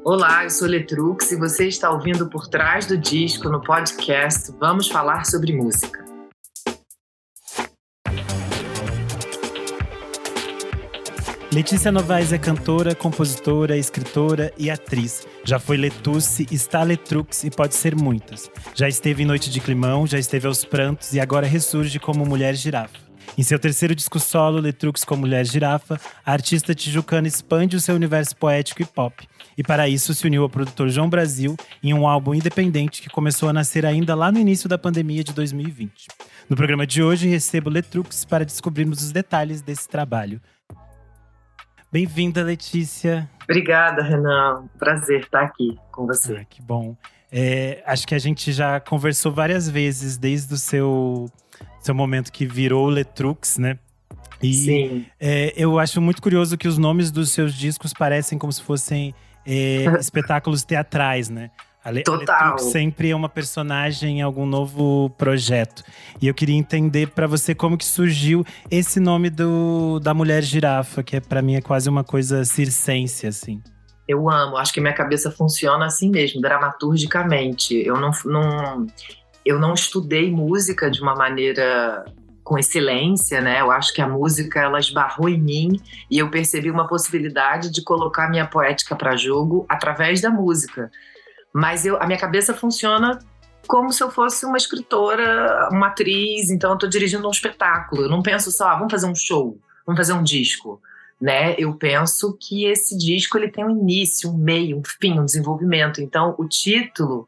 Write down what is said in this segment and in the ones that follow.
Olá, eu sou Letrux e você está ouvindo Por Trás do Disco no podcast Vamos Falar sobre Música. Letícia Novaes é cantora, compositora, escritora e atriz. Já foi Letusse, está Letrux e pode ser muitas. Já esteve em Noite de Climão, já esteve aos Prantos e agora ressurge como Mulher Girafa. Em seu terceiro disco solo, Letrux com Mulher Girafa, a artista tijucana expande o seu universo poético e pop. E para isso se uniu ao produtor João Brasil em um álbum independente que começou a nascer ainda lá no início da pandemia de 2020. No programa de hoje, recebo Letrux para descobrirmos os detalhes desse trabalho. Bem-vinda, Letícia. Obrigada, Renan. Prazer estar aqui com você. Que bom. Acho que a gente já conversou várias vezes desde o seu momento que virou Letrux, né? E sim. Eu acho muito curioso que os nomes dos seus discos parecem como se fossem espetáculos teatrais, né? A Letrux sempre é uma personagem em algum novo projeto. E eu queria entender para você como que surgiu esse nome da Mulher Girafa, que para mim é quase uma coisa circense, assim. Eu amo, acho que minha cabeça funciona assim mesmo, dramaturgicamente. Eu não estudei música de uma maneira com excelência, né? Eu acho que a música, ela esbarrou em mim e eu percebi uma possibilidade de colocar minha poética para jogo através da música. Mas a minha cabeça funciona como se eu fosse uma escritora, uma atriz, então eu estou dirigindo um espetáculo. Eu não penso só, vamos fazer um show, vamos fazer um disco, né? Eu penso que esse disco ele tem um início, um meio, um fim, um desenvolvimento. Então o título,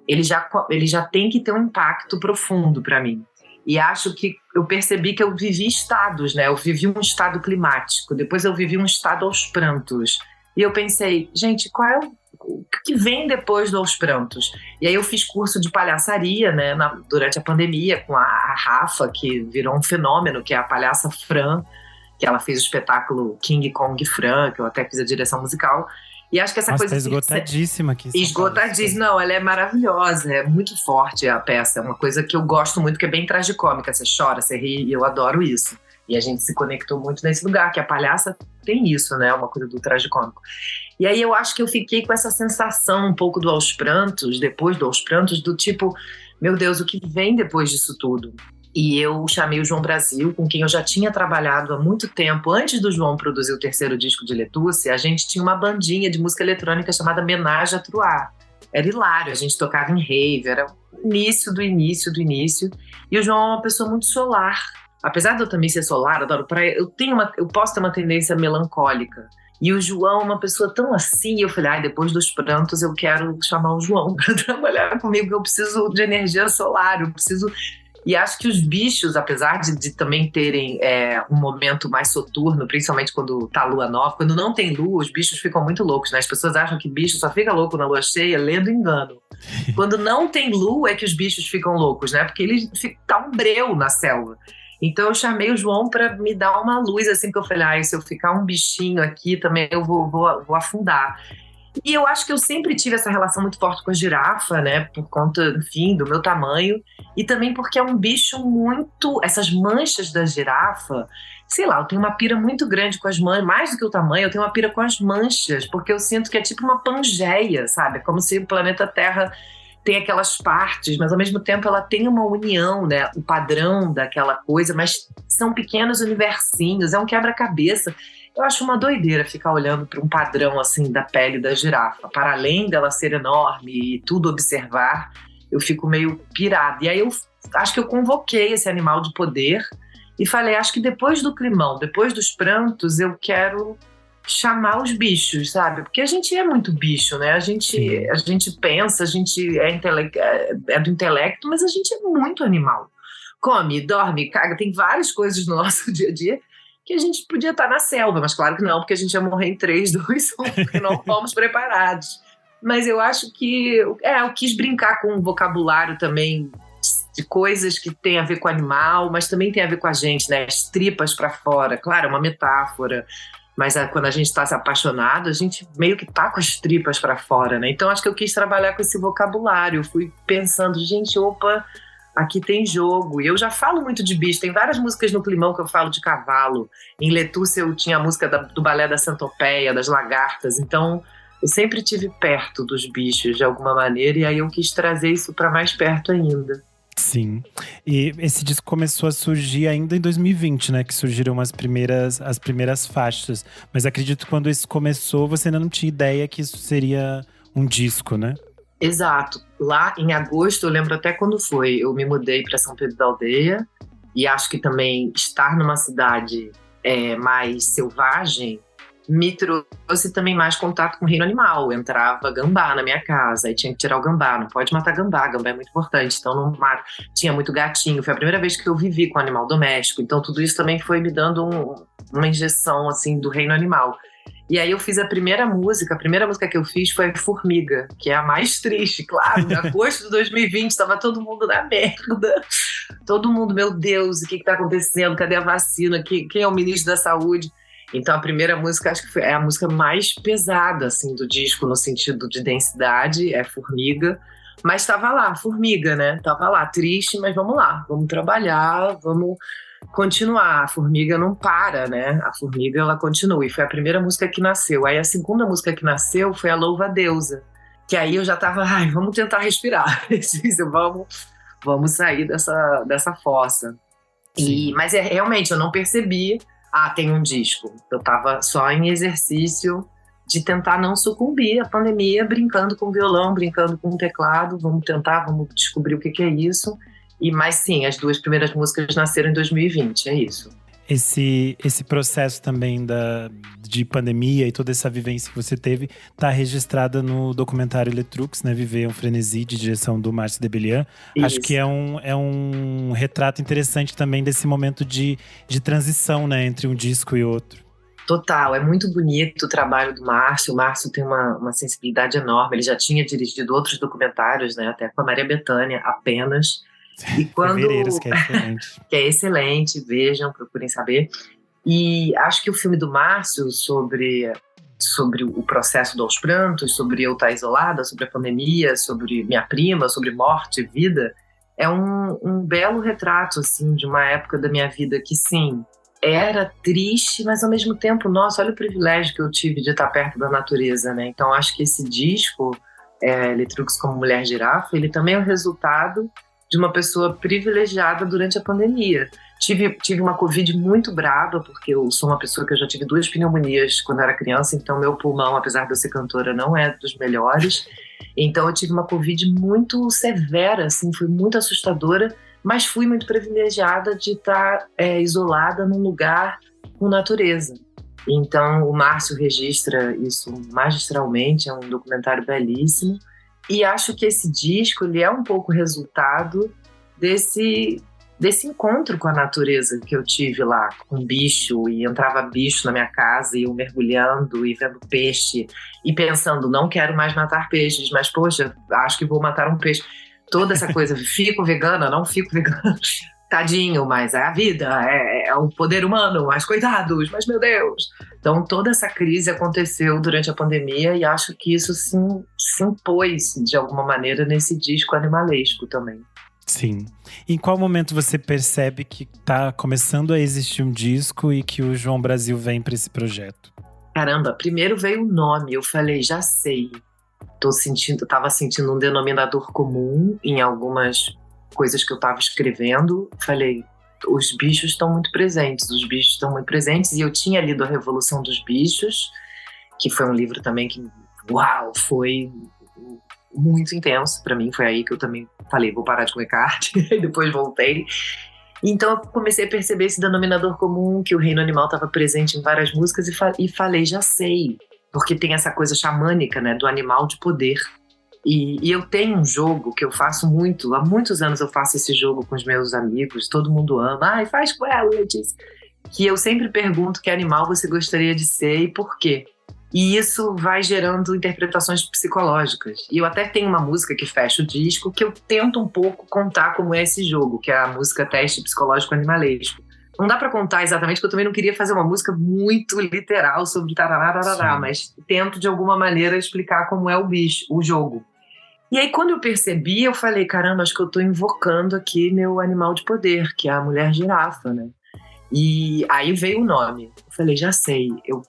ele já tem que ter um impacto profundo para mim. E acho que eu percebi que eu vivi estados, né? Eu vivi um estado climático, depois eu vivi um estado aos prantos. E eu pensei, gente, qual é o que vem depois do Aos Prantos? E aí eu fiz curso de palhaçaria, né, durante a pandemia, com a Rafa, que virou um fenômeno, que é a palhaça Fran, que ela fez o espetáculo King Kong Fran, que eu até fiz a direção musical. E acho que essa coisa… Tá esgotadíssima aqui. Esgotadíssima. Não, ela é maravilhosa, é muito forte a peça. É uma coisa que eu gosto muito, que é bem tragicômica. Você chora, você ri, e eu adoro isso. E a gente se conectou muito nesse lugar, que a palhaça tem isso, né? Uma coisa do tragicômico. E aí eu acho que eu fiquei com essa sensação um pouco do Aos Prantos, depois do Aos Prantos, do tipo, meu Deus, o que vem depois disso tudo? E eu chamei o João Brasil, com quem eu já tinha trabalhado há muito tempo. Antes do João produzir o terceiro disco de Letusse, a gente tinha uma bandinha de música eletrônica chamada Menage à Trois. Era hilário, a gente tocava em rave, era o início do início do início. E o João é uma pessoa muito solar. Apesar de eu também ser solar, adoro praia, eu posso ter uma tendência melancólica. E o João é uma pessoa tão assim, eu falei, depois dos prantos eu quero chamar o João para trabalhar comigo, eu preciso de energia solar, eu preciso… E acho que os bichos, apesar de também terem um momento mais soturno, principalmente quando tá lua nova, quando não tem lua, os bichos ficam muito loucos, né? As pessoas acham que bicho só fica louco na lua cheia, lendo engano. Quando não tem lua é que os bichos ficam loucos, né? Porque ele tá um breu na selva. Então eu chamei o João para me dar uma luz, assim, que eu falei, se eu ficar um bichinho aqui também eu vou afundar. E eu acho que eu sempre tive essa relação muito forte com a girafa, né, por conta, enfim, do meu tamanho, e também porque é um bicho muito… Essas manchas da girafa, sei lá, eu tenho uma pira muito grande com as manchas, mais do que o tamanho, eu tenho uma pira com as manchas, porque eu sinto que é tipo uma pangeia, sabe? É como se o planeta Terra… tem aquelas partes, mas ao mesmo tempo ela tem uma união, né? O padrão daquela coisa, mas são pequenos universinhos, é um quebra-cabeça. Eu acho uma doideira ficar olhando para um padrão assim da pele da girafa. Para além dela ser enorme e tudo observar, eu fico meio pirada. E aí eu acho que eu convoquei esse animal de poder e falei, acho que depois do climão, depois dos prantos, eu quero chamar os bichos, sabe? Porque a gente é muito bicho, né? A gente pensa, a gente é do intelecto, mas a gente é muito animal. Come, dorme, caga, tem várias coisas no nosso dia a dia que a gente podia estar na selva, mas claro que não, porque a gente ia morrer em 3, 2, 1, porque não fomos preparados. Mas eu acho que eu quis brincar com o vocabulário também de coisas que tem a ver com o animal, mas também tem a ver com a gente, né? As tripas para fora, claro, é uma metáfora. Mas quando a gente está se apaixonado, a gente meio que tá com as tripas para fora, né? Então acho que eu quis trabalhar com esse vocabulário. Eu fui pensando, gente, opa, aqui tem jogo. E eu já falo muito de bicho. Tem várias músicas no Climão que eu falo de cavalo. Em Letusse eu tinha a música do balé da Centopeia, das lagartas. Então eu sempre tive perto dos bichos de alguma maneira, e aí eu quis trazer isso para mais perto ainda. Sim. E esse disco começou a surgir ainda em 2020, né? Que surgiram as primeiras faixas. Mas acredito que quando isso começou, você ainda não tinha ideia que isso seria um disco, né? Exato. Lá em agosto, eu lembro até quando foi, eu me mudei para São Pedro da Aldeia, e acho que também estar numa cidade mais selvagem me trouxe também mais contato com o reino animal. Entrava gambá na minha casa, aí tinha que tirar o gambá, não pode matar gambá, gambá é muito importante, então não mato. Tinha muito gatinho, foi a primeira vez que eu vivi com animal doméstico, então tudo isso também foi me dando uma injeção assim do reino animal. E aí eu fiz a primeira música que eu fiz foi Formiga, que é a mais triste, claro. Em agosto de 2020, estava todo mundo na merda. Todo mundo, meu Deus, o que está acontecendo? Cadê a vacina? Quem é o ministro da Saúde? Então a primeira música, acho que é a música mais pesada assim, do disco, no sentido de densidade, é Formiga. Mas estava lá, Formiga, né? Tava lá, triste, mas vamos lá. Vamos trabalhar, vamos continuar. A formiga não para, né? A formiga, ela continua. E foi a primeira música que nasceu. Aí a segunda música que nasceu foi a Louva a Deusa. Que aí eu já tava, vamos tentar respirar. vamos sair dessa fossa. Mas realmente, eu não percebi, tem um disco. Eu tava só em exercício de tentar não sucumbir à pandemia, brincando com violão, brincando com teclado. Vamos tentar, vamos descobrir o que é isso. Mas sim, as duas primeiras músicas nasceram em 2020, é isso. Esse processo também de pandemia e toda essa vivência que você teve está registrada no documentário Letrux, né? Viver um Frenesi, de direção do Márcio Debellian. Acho que é um retrato interessante também desse momento de transição, né? Entre um disco e outro. Total, é muito bonito o trabalho do Márcio. O Márcio tem uma sensibilidade enorme. Ele já tinha dirigido outros documentários, né? Até com a Maria Bethânia, apenas. E quando que é excelente. Que é excelente, vejam, procurem saber. E acho que o filme do Márcio sobre o processo do Aos Prantos, sobre eu estar isolada, sobre a pandemia, sobre minha prima, sobre morte e vida, é um belo retrato assim, de uma época da minha vida que, sim, era triste, mas ao mesmo tempo, nossa, olha o privilégio que eu tive de estar perto da natureza, né? Então acho que esse disco, Letrux como Mulher Girafa, ele também é o resultado de uma pessoa privilegiada durante a pandemia. Tive uma Covid muito brava, porque eu sou uma pessoa que eu já tive 2 pneumonias quando era criança, então meu pulmão, apesar de eu ser cantora, não é dos melhores. Então eu tive uma Covid muito severa, assim, foi muito assustadora, mas fui muito privilegiada de estar isolada num lugar com natureza. Então o Márcio registra isso magistralmente, é um documentário belíssimo. E acho que esse disco ele é um pouco resultado desse encontro com a natureza que eu tive lá, com bicho, e entrava bicho na minha casa, e eu mergulhando e vendo peixe, e pensando, não quero mais matar peixes, mas poxa, acho que vou matar um peixe. Toda essa coisa, fico vegana, não fico vegana, tadinho, mas é a vida, é o poder humano, mas coitados, mas meu Deus. Então toda essa crise aconteceu durante a pandemia e acho que isso se impôs de alguma maneira nesse disco animalesco também. Sim. Em qual momento você percebe que está começando a existir um disco e que o João Brasil vem para esse projeto? Caramba, primeiro veio o nome, eu falei, já sei. Tava sentindo um denominador comum em algumas coisas que eu estava escrevendo. Falei, os bichos estão muito presentes, e eu tinha lido A Revolução dos Bichos, que foi um livro também que, foi muito intenso para mim. Foi aí que eu também falei, vou parar de comer carne, e depois voltei. Então eu comecei a perceber esse denominador comum, que o reino animal estava presente em várias músicas, e falei, já sei, porque tem essa coisa xamânica, né, do animal de poder. E eu tenho um jogo que eu faço muito, há muitos anos eu faço esse jogo com os meus amigos, todo mundo ama, faz com ela, Letícia. Que eu sempre pergunto que animal você gostaria de ser e por quê. E isso vai gerando interpretações psicológicas. E eu até tenho uma música que fecha o disco que eu tento um pouco contar como é esse jogo, que é a música Teste Psicológico Animalesco. Não dá pra contar exatamente, porque eu também não queria fazer uma música muito literal sobre tarará, mas tento de alguma maneira explicar como é o bicho, o jogo. E aí quando eu percebi, eu falei, caramba, acho que eu tô invocando aqui meu animal de poder, que é a mulher girafa, né? E aí veio o nome. Eu falei, já sei, eu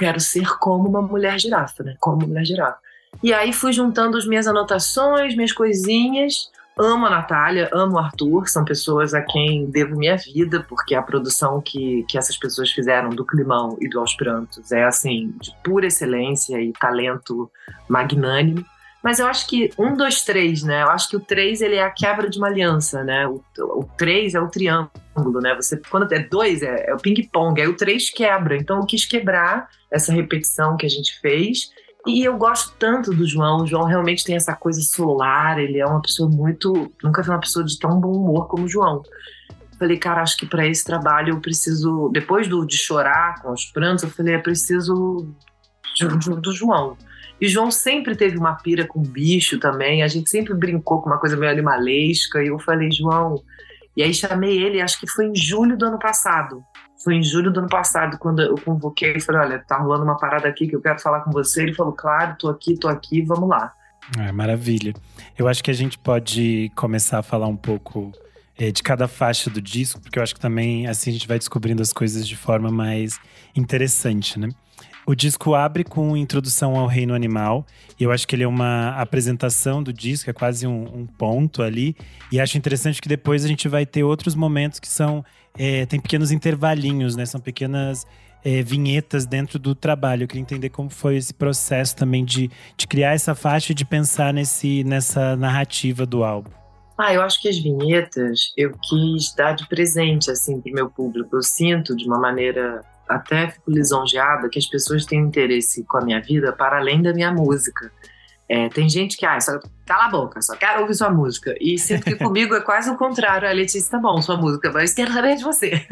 quero ser como uma mulher girafa, né? Como mulher girafa. E aí fui juntando as minhas anotações, minhas coisinhas. Amo a Natália, amo o Arthur, são pessoas a quem devo minha vida, porque a produção que essas pessoas fizeram do Climão e do Aos Prantos é, assim, de pura excelência e talento magnânimo. Mas eu acho que 1, 2, 3, né? Eu acho que o 3, ele é a quebra de uma aliança, né? O 3 é o triângulo, né? Você, quando é 2, é o ping-pong, aí o 3 quebra. Então eu quis quebrar essa repetição que a gente fez. E eu gosto tanto do João. O João realmente tem essa coisa solar, ele é uma pessoa muito... Nunca vi uma pessoa de tão bom humor como o João. Falei, cara, acho que para esse trabalho eu preciso... Depois de chorar com os prantos, eu falei, eu preciso do João. E o João sempre teve uma pira com bicho também, a gente sempre brincou com uma coisa meio animalesca, e eu falei, João... E aí chamei ele, acho que foi em julho do ano passado. Foi em julho do ano passado, quando eu convoquei e falei, olha, tá rolando uma parada aqui que eu quero falar com você. Ele falou, claro, tô aqui, vamos lá. Maravilha. Eu acho que a gente pode começar a falar um pouco de cada faixa do disco, porque eu acho que também assim a gente vai descobrindo as coisas de forma mais interessante, né? O disco abre com Introdução ao Reino Animal. E eu acho que ele é uma apresentação do disco, é quase um ponto ali. E acho interessante que depois a gente vai ter outros momentos que são… tem pequenos intervalinhos, né? São pequenas vinhetas dentro do trabalho. Eu queria entender como foi esse processo também de criar essa faixa e de pensar nessa narrativa do álbum. Eu acho que as vinhetas eu quis dar de presente, assim, pro meu público. Eu sinto de uma maneira… Até fico lisonjeada que as pessoas têm interesse com a minha vida para além da minha música. Tem gente que, só cala a boca, só quero ouvir sua música. E sinto que comigo é quase o contrário. A Letícia, tá bom, sua música, mas quero saber de você.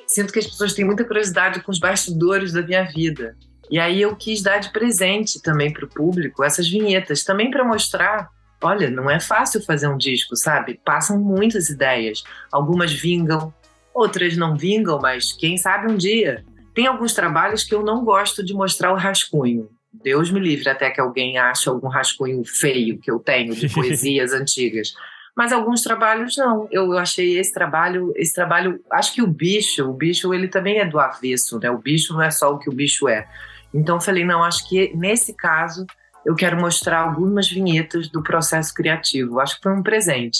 Sinto que as pessoas têm muita curiosidade com os bastidores da minha vida. E aí eu quis dar de presente também pro público essas vinhetas, também para mostrar, olha, não é fácil fazer um disco, sabe? Passam muitas ideias. Algumas vingam, outras não vingam, mas quem sabe um dia. Tem alguns trabalhos que eu não gosto de mostrar o rascunho. Deus me livre até que alguém ache algum rascunho feio que eu tenho de poesias antigas. Mas alguns trabalhos não. Eu achei esse trabalho, acho que o bicho ele também é do avesso, né? O bicho não é só o que o bicho é. Então eu falei, não, acho que nesse caso eu quero mostrar algumas vinhetas do processo criativo. Acho que foi um presente.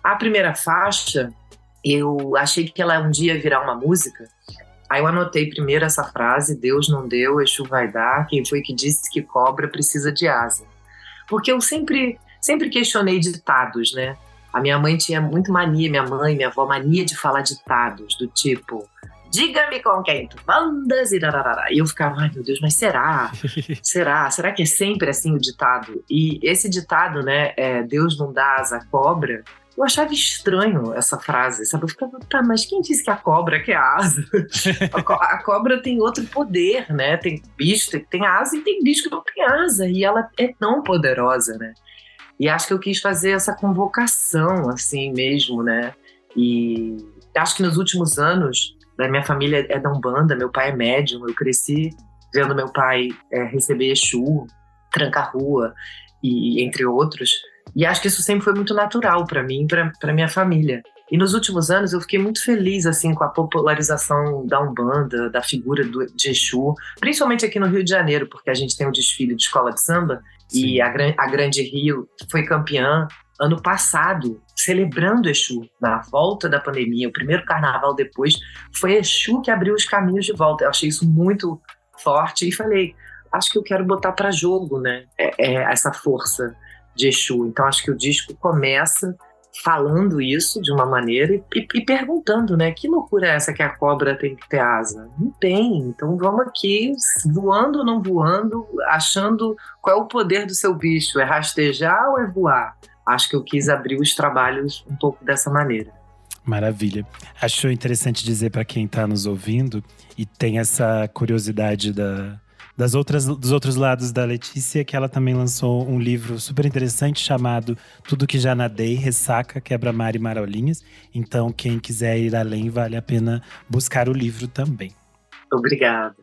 A primeira faixa, eu achei que ela um dia ia virar uma música. Aí eu anotei primeiro essa frase, Deus não deu, Exu vai dar, quem foi que disse que cobra precisa de asa? Porque eu sempre questionei ditados, né? A minha mãe tinha muito mania, minha avó, mania de falar ditados, do tipo, diga-me com quem tu andas e dararara. E eu ficava, ai meu Deus, mas será? Será que é sempre assim o ditado? E esse ditado, né, Deus não dá asa à cobra, eu achava estranho essa frase, sabe? Eu ficava, tá, mas quem disse que a cobra quer asa? A cobra tem outro poder, né? Tem bicho que tem asa e tem bicho que não tem asa. E ela é tão poderosa, né? E acho que eu quis fazer essa convocação, assim mesmo, né? E acho que nos últimos anos, né, minha família é da Umbanda, meu pai é médium, eu cresci vendo meu pai receber Exu, Tranca-Rua, e entre outros. E acho que isso sempre foi muito natural para mim, para minha família. E nos últimos anos eu fiquei muito feliz assim, com a popularização da Umbanda, da figura de Exu, principalmente aqui no Rio de Janeiro, porque a gente tem um desfile de escola de samba. Sim. E a Grande Rio foi campeã ano passado, celebrando Exu. Na volta da pandemia, o primeiro carnaval depois, foi Exu que abriu os caminhos de volta. Eu achei isso muito forte e falei, acho que eu quero botar para jogo, né, essa força de Exu. Então acho que o disco começa falando isso de uma maneira e perguntando, né, que loucura é essa que a cobra tem que ter asa? Não tem, então vamos aqui, voando ou não voando, achando qual é o poder do seu bicho, é rastejar ou é voar? Acho que eu quis abrir os trabalhos um pouco dessa maneira. Maravilha. Acho interessante dizer para quem está nos ouvindo e tem essa curiosidade dos outros lados da Letícia, que ela também lançou um livro super interessante chamado Tudo Que Já Nadei, Ressaca, Quebra-Mar e Marolinhas. Então, quem quiser ir além, vale a pena buscar o livro também. Obrigada.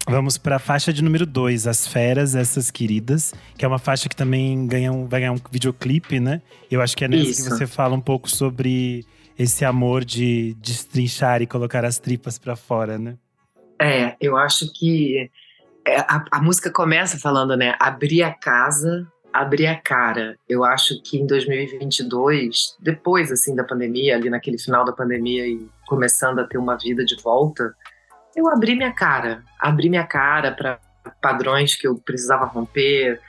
Vamos para a faixa de número 2, As Feras, Essas Queridas, que é uma faixa que também vai ganhar um videoclipe, né? Eu acho que é nessa que você fala um pouco sobre esse amor de destrinchar e colocar as tripas para fora, né? Eu acho que A música começa falando, né? Abrir a casa, abrir a cara. Eu acho que em 2022, depois assim da pandemia, ali naquele final da pandemia e começando a ter uma vida de volta, eu abri minha cara para padrões que eu precisava romper,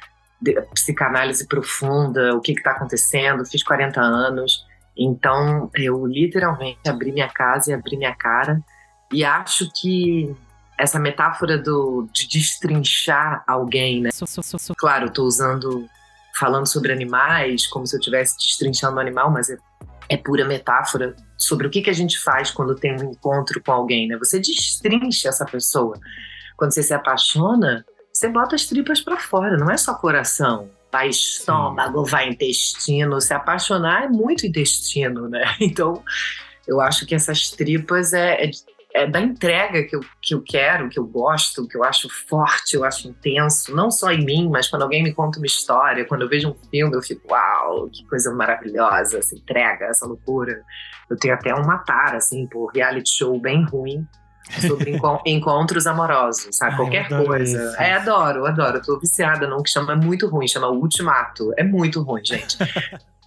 psicanálise profunda, o que está acontecendo, fiz 40 anos, então eu literalmente abri minha casa e abri minha cara, e acho que essa metáfora de destrinchar alguém, né? Claro, eu tô falando sobre animais, como se eu estivesse destrinchando um animal, mas é pura metáfora sobre o que a gente faz quando tem um encontro com alguém, né? Você destrincha essa pessoa. Quando você se apaixona, você bota as tripas pra fora, não é só coração. Vai estômago, vai intestino. Se apaixonar é muito intestino, né? Então, eu acho que essas tripas é da entrega que eu quero, que eu gosto, que eu acho forte, eu acho intenso, não só em mim, mas quando alguém me conta uma história, quando eu vejo um filme, eu fico, uau, que coisa maravilhosa, essa entrega, essa loucura. Eu tenho até uma tara, assim, por reality show bem ruim, sobre encontros amorosos, sabe? Qualquer coisa. Esse. Adoro. Eu tô viciada num que chama, é muito ruim, chama O Ultimato. É muito ruim, gente.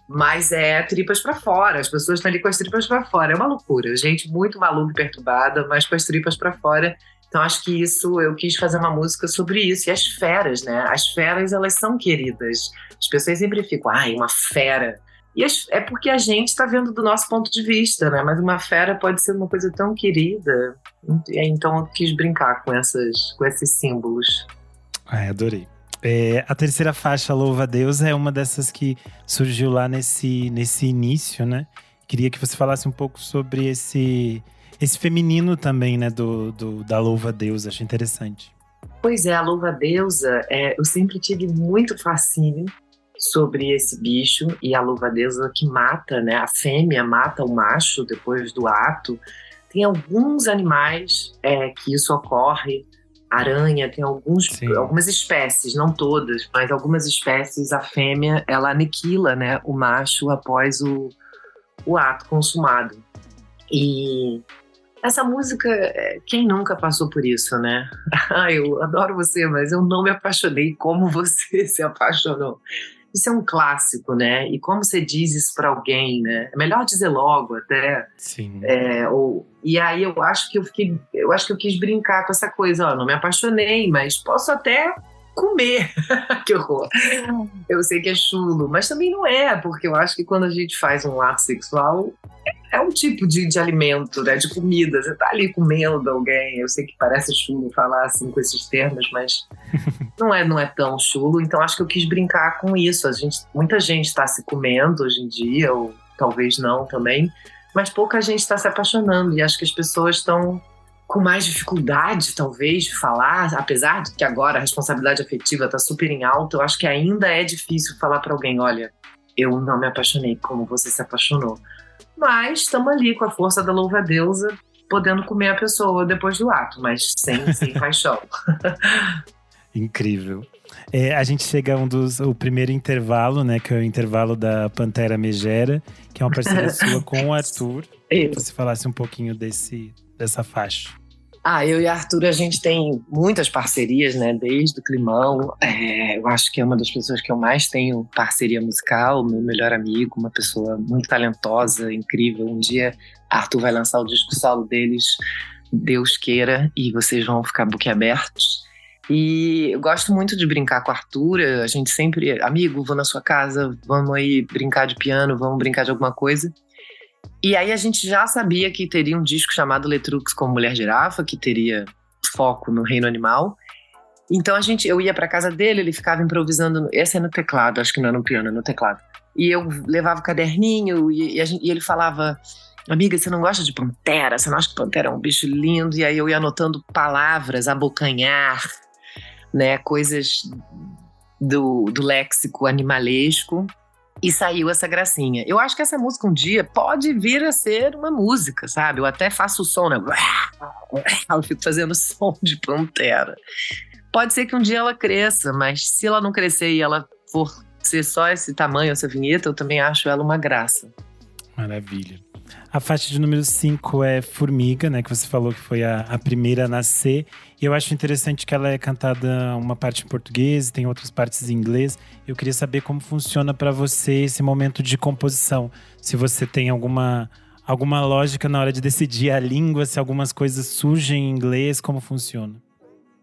Mas é tripas pra fora, as pessoas estão ali com as tripas pra fora, é uma loucura, gente muito maluca e perturbada, mas com as tripas pra fora. Então acho que isso, eu quis fazer uma música sobre isso. E as feras, né? As feras, elas são queridas. As pessoas sempre ficam, ai, uma fera. E é porque a gente tá vendo do nosso ponto de vista, né? Mas uma fera pode ser uma coisa tão querida. Então eu quis brincar com esses símbolos. Ai, adorei. A terceira faixa, Louva a Deus, é uma dessas que surgiu lá nesse início, né? Queria que você falasse um pouco sobre esse feminino também, né? Da Louva a Deus, achei interessante. Pois é, a Louva a Deusa, eu sempre tive muito fascínio sobre esse bicho, e a Louva a Deusa que mata, né? A fêmea mata o macho depois do ato. Tem alguns animais que isso ocorre. Aranha, tem algumas espécies, não todas, mas algumas espécies, a fêmea, ela aniquila, né, o macho após o ato consumado. E essa música, quem nunca passou por isso, né? Eu adoro você, mas eu não me apaixonei como você se apaixonou. Isso é um clássico, né? E como você diz isso pra alguém, né? É melhor dizer logo até. Sim. E aí eu acho que eu quis brincar com essa coisa. Não me apaixonei, mas posso até comer. Que horror. Eu sei que é chulo, mas também não é, porque eu acho que quando a gente faz um ato sexual, é um tipo de alimento, né? De comida. Você tá ali comendo alguém. Eu sei que parece chulo falar assim com esses termos, mas não é tão chulo. Então acho que eu quis brincar com isso. Muita gente está se comendo hoje em dia, ou talvez não também, mas pouca gente está se apaixonando. E acho que as pessoas estão com mais dificuldade, talvez, de falar, apesar de que agora a responsabilidade afetiva está super em alta. Eu acho que ainda é difícil falar para alguém, olha, eu não me apaixonei como você se apaixonou. Mas estamos ali com a força da Louva a Deusa, podendo comer a pessoa depois do ato, mas sem paixão. Incrível. A gente chega a o primeiro intervalo, né? Que é o intervalo da Pantera Megera, que é uma parceria sua com o Arthur. Que você falasse um pouquinho dessa faixa. Eu e Arthur, a gente tem muitas parcerias, né? Desde o Climão. Eu acho que é uma das pessoas que eu mais tenho parceria musical, meu melhor amigo, uma pessoa muito talentosa, incrível. Um dia, Arthur vai lançar o disco solo deles, Deus queira, e vocês vão ficar boquiabertos. E eu gosto muito de brincar com a Arthur. A gente sempre, amigo, vou na sua casa, vamos aí brincar de piano, vamos brincar de alguma coisa. E aí a gente já sabia que teria um disco chamado Letrux com Mulher Girafa, que teria foco no reino animal. Então eu ia pra casa dele, ele ficava improvisando, esse é no teclado, acho que não é no piano, é no teclado. E eu levava o caderninho e ele falava, amiga, você não gosta de pantera? Você não acha que pantera é um bicho lindo? E aí eu ia anotando palavras, abocanhar, né, coisas do léxico animalesco. E saiu essa gracinha. Eu acho que essa música um dia pode vir a ser uma música, sabe? Eu até faço o som, né? Eu fico fazendo som de pantera. Pode ser que um dia ela cresça, mas se ela não crescer e ela for ser só esse tamanho, essa vinheta, eu também acho ela uma graça. Maravilha. A faixa de número 5 é Formiga, né? Que você falou que foi a primeira a nascer. E eu acho interessante que ela é cantada uma parte em português, tem outras partes em inglês. Eu queria saber como funciona para você esse momento de composição. Se você tem alguma lógica na hora de decidir a língua, se algumas coisas surgem em inglês, como funciona?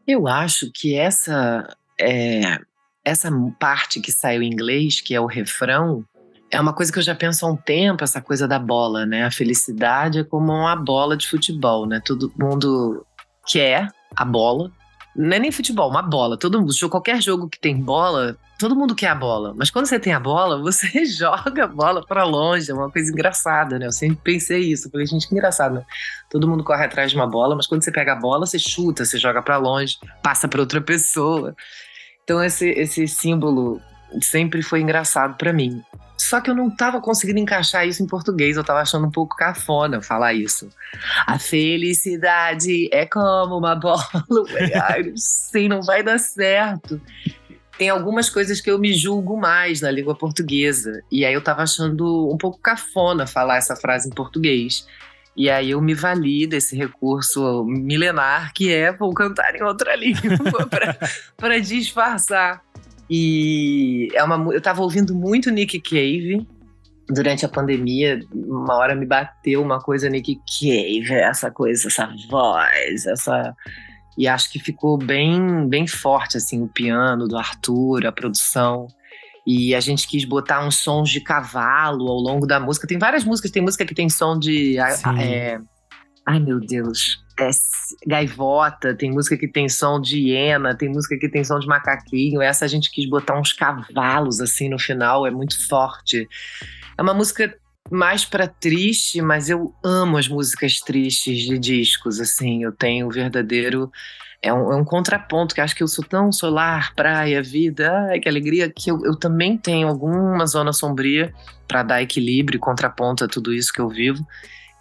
Eu acho que essa parte que saiu em inglês, que é o refrão, é uma coisa que eu já penso há um tempo, essa coisa da bola, né? A felicidade é como uma bola de futebol, né? Todo mundo quer a bola. Não é nem futebol, uma bola. Qualquer jogo que tem bola, todo mundo quer a bola. Mas quando você tem a bola, você joga a bola pra longe. É uma coisa engraçada, né? Eu sempre pensei isso. Eu falei, gente, que engraçado, né? Todo mundo corre atrás de uma bola, mas quando você pega a bola, você chuta, você joga pra longe, passa pra outra pessoa. Então esse símbolo sempre foi engraçado pra mim. Só que eu não tava conseguindo encaixar isso em português, eu tava achando um pouco cafona falar isso. A felicidade é como uma bola. Ai, não sei, não vai dar certo. Tem algumas coisas que eu me julgo mais na língua portuguesa. E aí eu tava achando um pouco cafona falar essa frase em português. E aí eu me vali desse recurso milenar que é vou cantar em outra língua pra disfarçar. E eu tava ouvindo muito Nick Cave durante a pandemia. Uma hora me bateu uma coisa Nick Cave, essa coisa, essa voz, e acho que ficou bem, bem forte assim, o piano do Arthur, a produção. E a gente quis botar uns sons de cavalo ao longo da música. Tem várias músicas, tem música que tem som de ai meu Deus, gaivota, tem música que tem som de hiena, tem música que tem som de macaquinho. Essa a gente quis botar uns cavalos assim no final, é muito forte. É uma música mais pra triste, mas eu amo as músicas tristes de discos, assim. Eu tenho o verdadeiro... É um contraponto, que acho que eu sou tão solar, praia, vida, ai que alegria, que eu também tenho alguma zona sombria pra dar equilíbrio e contraponto a tudo isso que eu vivo.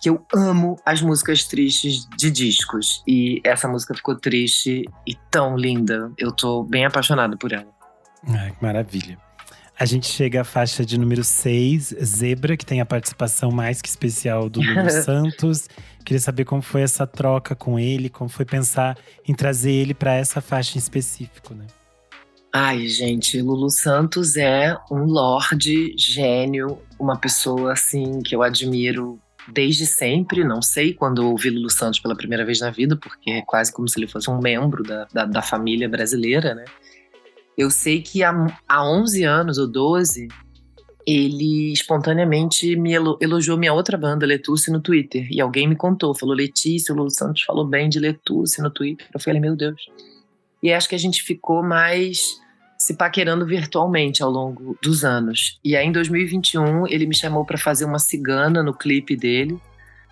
Que eu amo as músicas tristes de discos. E essa música ficou triste e tão linda. Eu tô bem apaixonada por ela. Ai, que maravilha. A gente chega à faixa de número 6, Zebra, que tem a participação mais que especial do Lulu Santos. Queria saber como foi essa troca com ele, como foi pensar em trazer ele para essa faixa em específico, né? Ai, gente, Lulu Santos é um lorde, gênio, uma pessoa assim que eu admiro desde sempre. Não sei quando eu ouvi Lulu Santos pela primeira vez na vida, porque é quase como se ele fosse um membro da família brasileira, né? Eu sei que há 11 anos ou 12, ele espontaneamente me elogiou minha outra banda, Letusse, no Twitter. E alguém me contou, falou, Letícia, o Lulu Santos falou bem de Letusse no Twitter. Eu falei, meu Deus. E acho que a gente ficou mais se paquerando virtualmente ao longo dos anos. E aí em 2021 ele me chamou para fazer uma cigana no clipe dele.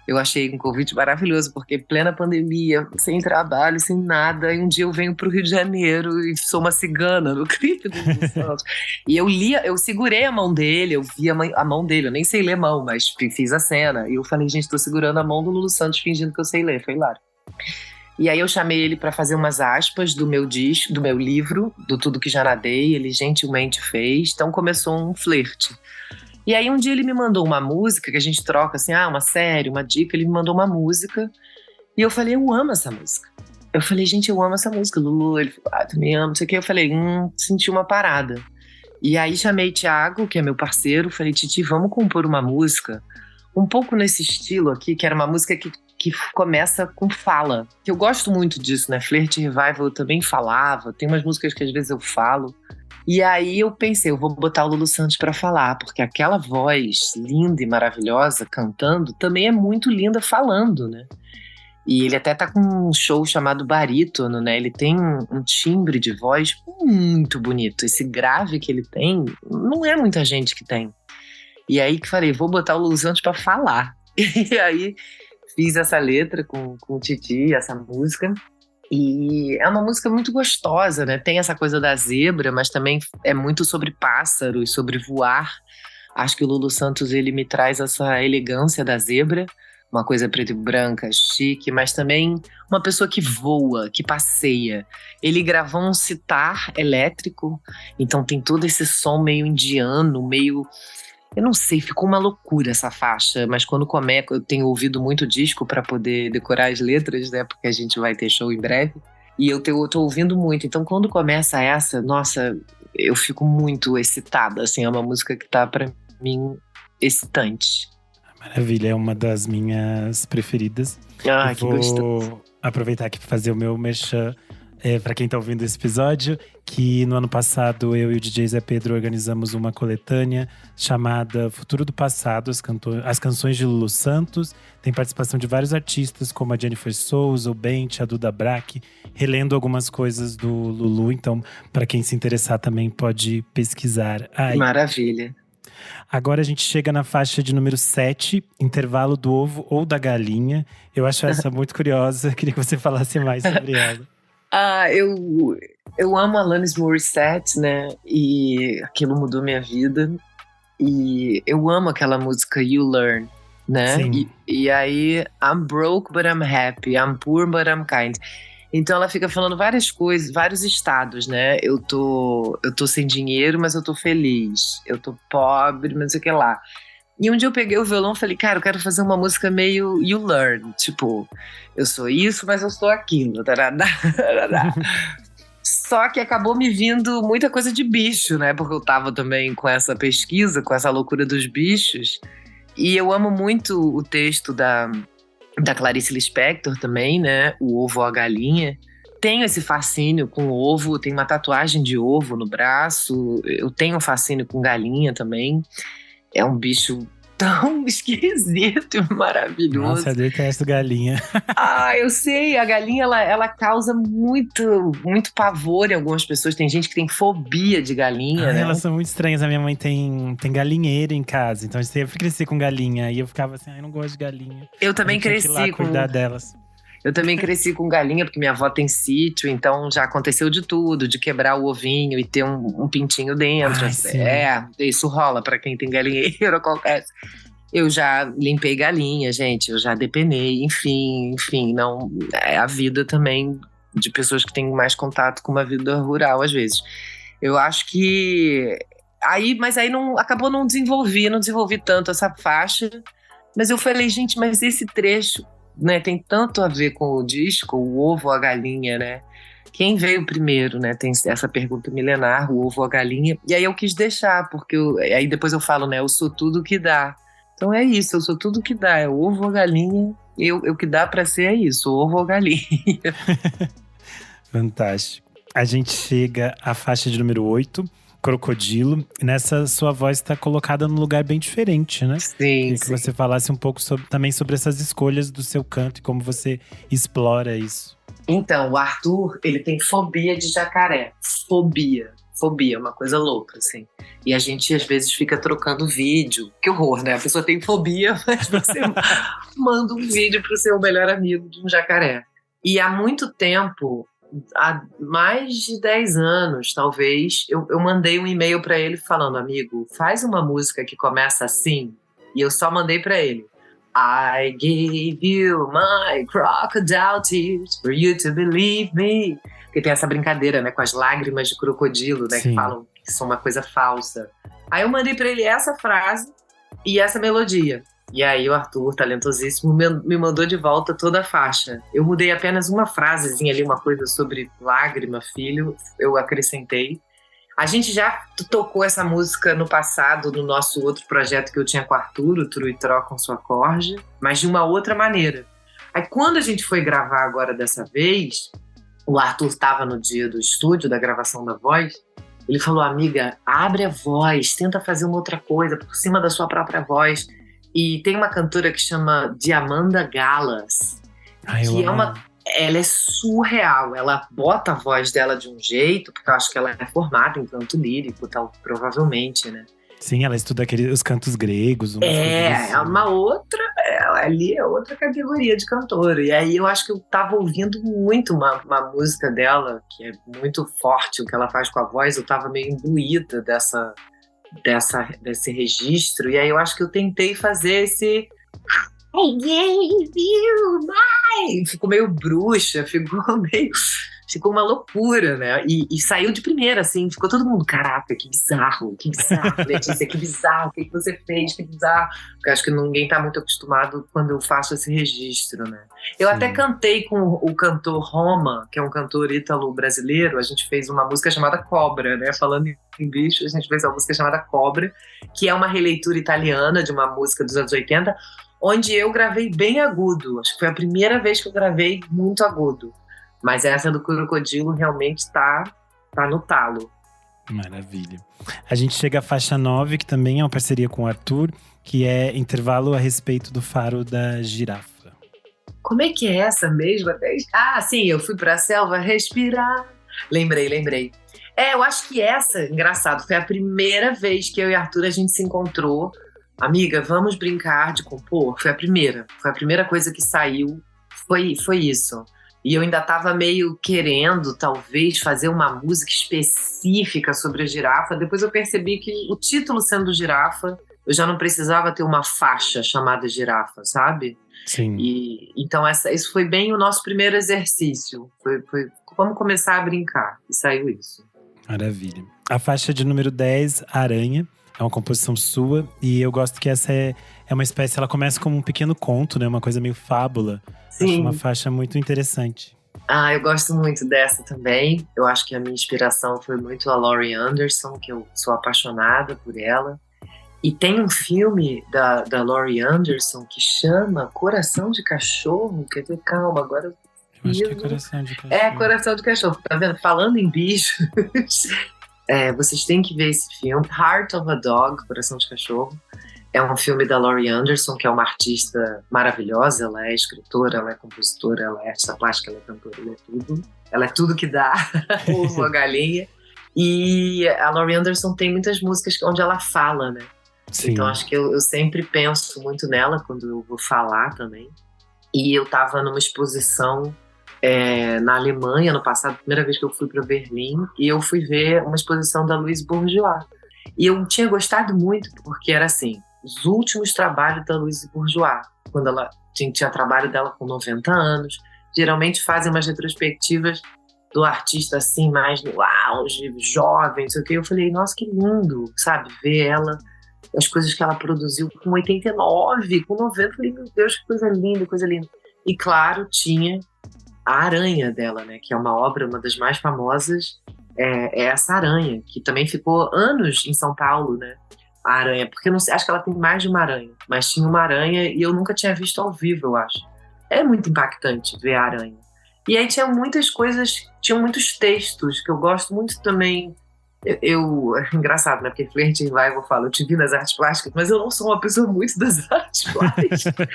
Eu achei um convite maravilhoso, porque plena pandemia, sem trabalho, sem nada, e um dia eu venho pro Rio de Janeiro e sou uma cigana no clipe do Lulu Santos. E eu segurei a mão dele, eu vi a mão dele, eu nem sei ler mão, mas fiz a cena. E eu falei, gente, tô segurando a mão do Lulu Santos fingindo que eu sei ler, foi hilário. E aí eu chamei ele para fazer umas aspas do meu disco, do meu livro, do Tudo Que Já Nadei, ele gentilmente fez, então começou um flerte. E aí um dia ele me mandou uma música, que a gente troca assim, uma série, uma dica, ele me mandou uma música, e eu falei, eu amo essa música. Eu falei, gente, eu amo essa música, Lulu. Ele falou, também amo, não sei o que. Eu falei, senti uma parada. E aí chamei Thiago, que é meu parceiro, falei, Titi, vamos compor uma música um pouco nesse estilo aqui, que era uma música que começa com fala. Que eu gosto muito disso, né? Flerte Revival eu também falava, tem umas músicas que às vezes eu falo. E aí eu pensei, eu vou botar o Lulu Santos pra falar, porque aquela voz linda e maravilhosa cantando também é muito linda falando, né? E ele até tá com um show chamado Barítono, né? Ele tem um timbre de voz muito bonito. Esse grave que ele tem, não é muita gente que tem. E aí que falei, vou botar o Lulu Santos pra falar. E aí fiz essa letra com o Titi, essa música. E é uma música muito gostosa, né? Tem essa coisa da zebra, mas também é muito sobre pássaros, sobre voar. Acho que o Lulu Santos, ele me traz essa elegância da zebra, uma coisa preta e branca, chique, mas também uma pessoa que voa, que passeia. Ele gravou um sitar elétrico, então tem todo esse som meio indiano, meio Eu não sei, ficou uma loucura essa faixa, mas quando começa, eu tenho ouvido muito disco para poder decorar as letras, né? Porque a gente vai ter show em breve. E eu tô ouvindo muito. Então, quando começa essa, nossa, eu fico muito excitada. Assim, é uma música que tá, pra mim, excitante. Maravilha, é uma das minhas preferidas. Ah, Eu que gostoso. vou aproveitar aqui para fazer o meu merchan para quem tá ouvindo esse episódio, que no ano passado eu e o DJ Zé Pedro organizamos uma coletânea chamada Futuro do Passado, as canções de Lulu Santos. Tem participação de vários artistas, como a Jennifer Souza, o Bente, a Duda Brack, relendo algumas coisas do Lulu. Então, para quem se interessar também pode pesquisar aí. Maravilha. Agora a gente chega na faixa de número 7, Intervalo do Ovo ou da Galinha. Eu acho essa muito curiosa, queria que você falasse mais sobre ela. Eu amo Alanis Morissette, né? E aquilo mudou minha vida. E eu amo aquela música You Learn, né? Sim. E aí, I'm broke but I'm happy, I'm poor but I'm kind. Então ela fica falando várias coisas, vários estados, né? Eu tô sem dinheiro, mas eu tô feliz. Eu tô pobre, mas não sei o que lá. E um dia eu peguei o violão e falei, cara, eu quero fazer uma música meio You Learn. Tipo, eu sou isso, mas eu sou aquilo. Tarará, tarará. Só que acabou me vindo muita coisa de bicho, né? Porque eu tava também com essa pesquisa, com essa loucura dos bichos. E eu amo muito o texto da Clarice Lispector também, né? O Ovo ou a Galinha. Tenho esse fascínio com ovo, tenho uma tatuagem de ovo no braço. Eu tenho um fascínio com galinha também. É um bicho tão esquisito e maravilhoso. Nossa, eu detesto galinha. Eu sei, a galinha ela causa muito, muito pavor em algumas pessoas. Tem gente que tem fobia de galinha, né? Elas são muito estranhas. A minha mãe tem galinheiro em casa, então eu sempre cresci com galinha. E eu ficava assim, eu não gosto de galinha. Eu também cresci que ir lá cuidar delas. Eu também cresci com galinha, porque minha avó tem sítio, então já aconteceu de tudo, de quebrar o ovinho e ter um pintinho dentro. Isso rola pra quem tem galinheiro, acontece. Eu já limpei galinha, gente, eu já depenei, enfim, não, é a vida também de pessoas que têm mais contato com uma vida rural, às vezes. Eu acho que mas aí não, acabou não desenvolvi tanto essa faixa, mas eu falei, gente, mas esse trecho, né, tem tanto a ver com o disco, o ovo ou a galinha, né? Quem veio primeiro, né? Tem essa pergunta milenar, o ovo ou a galinha. E aí eu quis deixar, porque aí depois eu falo, né? Eu sou tudo que dá. Então é isso, eu sou tudo que dá. É ovo ou a galinha. O que dá pra ser é isso, ovo ou galinha. Fantástico. A gente chega à faixa de número 8, Crocodilo. Nessa, sua voz está colocada num lugar bem diferente, né? Sim, Queria que você falasse um pouco também sobre essas escolhas do seu canto e como você explora isso. Então, o Arthur, ele tem fobia de jacaré. Fobia, uma coisa louca, assim. E a gente, às vezes, fica trocando vídeo. Que horror, né? A pessoa tem fobia, mas você manda um vídeo pro seu melhor amigo de um jacaré. E há muito tempo, há mais de 10 anos, talvez, eu mandei um e-mail para ele falando, amigo, faz uma música que começa assim. E eu só mandei para ele. I gave you my crocodile tears for you to believe me. Porque tem essa brincadeira, né, com as lágrimas de crocodilo, né, Sim. que falam que são uma coisa falsa. Aí eu mandei para ele essa frase e essa melodia. E aí o Arthur, talentosíssimo, me mandou de volta toda a faixa. Eu mudei apenas uma frasezinha ali, uma coisa sobre lágrima, filho, eu acrescentei. A gente já tocou essa música no passado, no nosso outro projeto que eu tinha com o Arthur, o Tru e Tro com sua corja, mas de uma outra maneira. Aí quando a gente foi gravar agora dessa vez, o Arthur estava no dia do estúdio, da gravação da voz, ele falou, amiga, abre a voz, tenta fazer uma outra coisa por cima da sua própria voz. E tem uma cantora que chama Diamanda Galas, que ela é surreal. Ela bota a voz dela de um jeito, porque eu acho que ela é formada em canto lírico, tal, provavelmente, né? Sim, ela estuda os cantos gregos. É uma outra, ali é outra categoria de cantora. E aí eu acho que eu tava ouvindo muito uma música dela, que é muito forte, o que ela faz com a voz. Eu tava meio imbuída desse registro. E aí eu acho que eu tentei fazer I gave you my... Ficou meio bruxa, ficou uma loucura, né? E saiu de primeira, assim, ficou todo mundo, caraca, que bizarro, Letícia, que bizarro, o que você fez, que bizarro. Porque acho que ninguém tá muito acostumado quando eu faço esse registro, né? Eu Sim. até cantei com o cantor Roma, que é um cantor ítalo-brasileiro, a gente fez uma música chamada Cobra, né? Falando em bicho, a gente fez uma música chamada Cobra, que é uma releitura italiana de uma música dos anos 80, onde eu gravei bem agudo. Acho que foi a primeira vez que eu gravei muito agudo. Mas essa do Crocodilo realmente tá no talo. Maravilha. A gente chega à faixa 9, que também é uma parceria com o Arthur, que é Intervalo a respeito do faro da girafa. Como é que é essa mesma vez? Ah, sim, eu fui pra selva respirar. Lembrei. Eu acho que essa, engraçado, foi a primeira vez que eu e Arthur a gente se encontrou. Amiga, vamos brincar de compor? Foi a primeira coisa que saiu, foi isso. E eu ainda estava meio querendo, talvez, fazer uma música específica sobre a girafa. Depois eu percebi que o título sendo girafa, eu já não precisava ter uma faixa chamada girafa, sabe? Sim. Então isso foi bem o nosso primeiro exercício. Foi vamos começar a brincar. E saiu isso. Maravilha. A faixa de número 10, Aranha. É uma composição sua. E eu gosto que essa é uma espécie… Ela começa como um pequeno conto, né? Uma coisa meio fábula. Sim. Acho uma faixa muito interessante. Eu gosto muito dessa também. Eu acho que a minha inspiração foi muito a Laurie Anderson, que eu sou apaixonada por ela. E tem um filme da Laurie Anderson que chama Coração de Cachorro. Quer dizer, calma, agora eu acho que é Coração de Cachorro. É, Coração de Cachorro. Tá vendo? Falando em bichos, vocês têm que ver esse filme. Heart of a Dog, Coração de Cachorro. É um filme da Laurie Anderson, que é uma artista maravilhosa. Ela é escritora, ela é compositora, ela é artista plástica, ela é cantora, ela é tudo. Ela é tudo que dá, ovo, a galinha. E a Laurie Anderson tem muitas músicas onde ela fala, né? Sim. Então acho que eu sempre penso muito nela quando eu vou falar também. E eu estava numa exposição na Alemanha no passado, primeira vez que eu fui para Berlim, e eu fui ver uma exposição da Louise Bourgeois. E eu tinha gostado muito, porque era assim, os últimos trabalhos da Louise Bourgeois, quando ela tinha trabalho dela com 90 anos, geralmente fazem umas retrospectivas do artista assim, mais no auge, jovem, não sei o que. Eu falei, nossa, que lindo, sabe, ver ela, as coisas que ela produziu com 89, com 90, eu falei, meu Deus, que coisa linda, coisa linda. E claro, tinha a Aranha dela, né, que é uma obra, uma das mais famosas, é essa aranha, que também ficou anos em São Paulo, né, a aranha, porque eu não sei, acho que ela tem mais de uma aranha, mas tinha uma aranha e eu nunca tinha visto ao vivo, eu acho. É muito impactante ver a aranha. E aí tinha muitas coisas, tinha muitos textos que eu gosto muito também. É engraçado, né? Porque Flerte Revival fala, eu te vi nas artes plásticas, mas eu não sou uma pessoa muito das artes plásticas.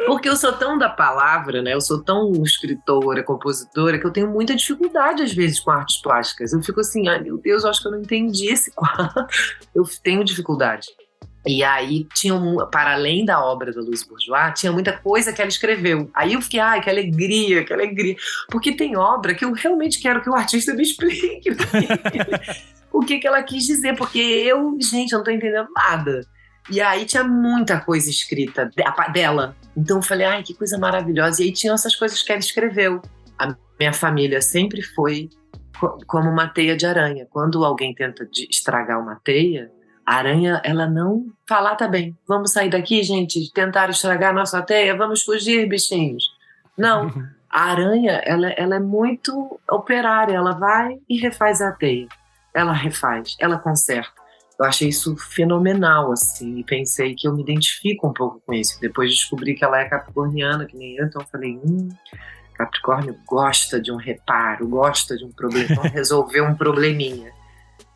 Porque eu sou tão da palavra, né? Eu sou tão escritora, compositora, que eu tenho muita dificuldade, às vezes, com artes plásticas. Eu fico assim, ai meu Deus, eu acho que eu não entendi esse quadro. Eu tenho dificuldade. E aí, para além da obra da Louise Bourgeois, tinha muita coisa que ela escreveu. Aí eu fiquei, ai, que alegria. Porque tem obra que eu realmente quero que o artista me explique o que ela quis dizer, porque gente, eu não tô entendendo nada. E aí tinha muita coisa escrita dela. Então eu falei, ai, que coisa maravilhosa. E aí tinham essas coisas que ela escreveu. A minha família sempre foi como uma teia de aranha. Quando alguém tenta estragar uma teia, a aranha, ela não fala, tá bem, vamos sair daqui, gente, tentaram estragar a nossa teia, vamos fugir, bichinhos. Não, a aranha, ela é muito operária, ela vai e refaz a teia. Ela refaz, ela conserta. Eu achei isso fenomenal, assim, e pensei que eu me identifico um pouco com isso. Depois descobri que ela é capricorniana, que nem eu, então eu falei, Capricórnio gosta de um reparo, gosta de um problema, resolver um probleminha.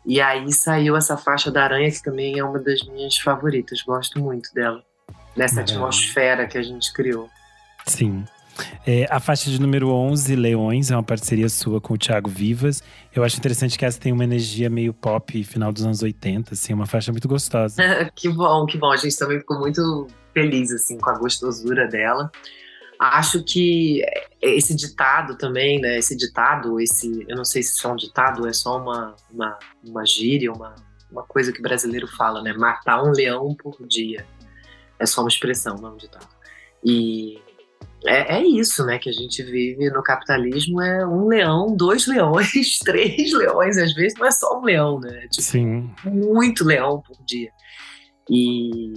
E aí saiu essa faixa da aranha, que também é uma das minhas favoritas, gosto muito dela, nessa atmosfera que a gente criou. Sim. A faixa de número 11, Leões, é uma parceria sua com o Thiago Vivas. Eu acho interessante que essa tem uma energia meio pop, final dos anos 80, assim, uma faixa muito gostosa. Que bom. A gente também ficou muito feliz, assim, com a gostosura dela. Acho que esse ditado também, né, eu não sei se isso é um ditado ou é só uma gíria, uma coisa que o brasileiro fala, né, matar um leão por dia. É só uma expressão, não um ditado. E é isso, né, que a gente vive no capitalismo, é um leão, 2 leões, 3 leões, às vezes não é só um leão, né? É tipo, Sim. muito leão por dia. E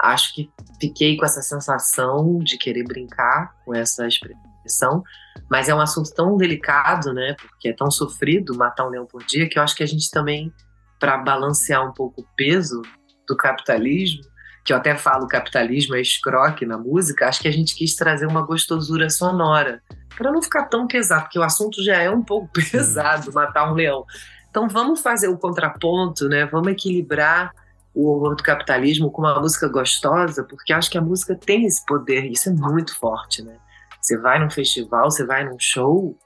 acho que fiquei com essa sensação de querer brincar com essa expressão, mas é um assunto tão delicado, né, porque é tão sofrido matar um leão por dia, que eu acho que a gente também, para balancear um pouco o peso do capitalismo, que eu até falo capitalismo é escroque na música, acho que a gente quis trazer uma gostosura sonora, para não ficar tão pesado, porque o assunto já é um pouco pesado, matar um leão. Então vamos fazer o contraponto, né? Vamos equilibrar o horror do capitalismo com uma música gostosa, porque acho que a música tem esse poder, e isso é muito forte, né? Você vai num festival, você vai num show,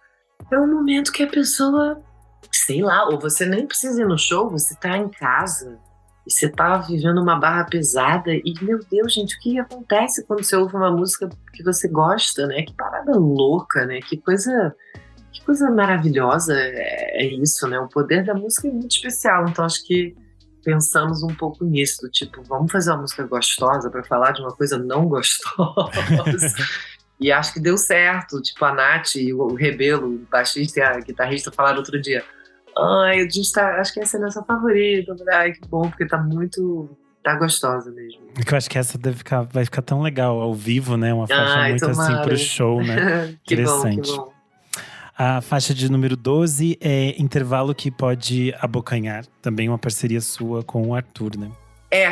é um momento que a pessoa, sei lá, ou você nem precisa ir no show, você tá em casa, e você tá vivendo uma barra pesada e, meu Deus, gente, o que acontece quando você ouve uma música que você gosta, né? Que parada louca, né? Que coisa maravilhosa é isso, né? O poder da música é muito especial. Então, acho que pensamos um pouco nisso, do tipo, vamos fazer uma música gostosa para falar de uma coisa não gostosa. E acho que deu certo. Tipo, a Nath e o Rebelo, o baixista e a guitarrista, falaram outro dia: ai, a gente acho que essa é a nossa favorita. Ai, que bom, porque tá gostosa mesmo. Eu acho que essa vai ficar tão legal ao vivo, né? Uma faixa muito tomara. assim pro show, né? Que Interessante. bom. A faixa de número 12 é Intervalo que Pode Abocanhar. Também uma parceria sua com o Arthur, né?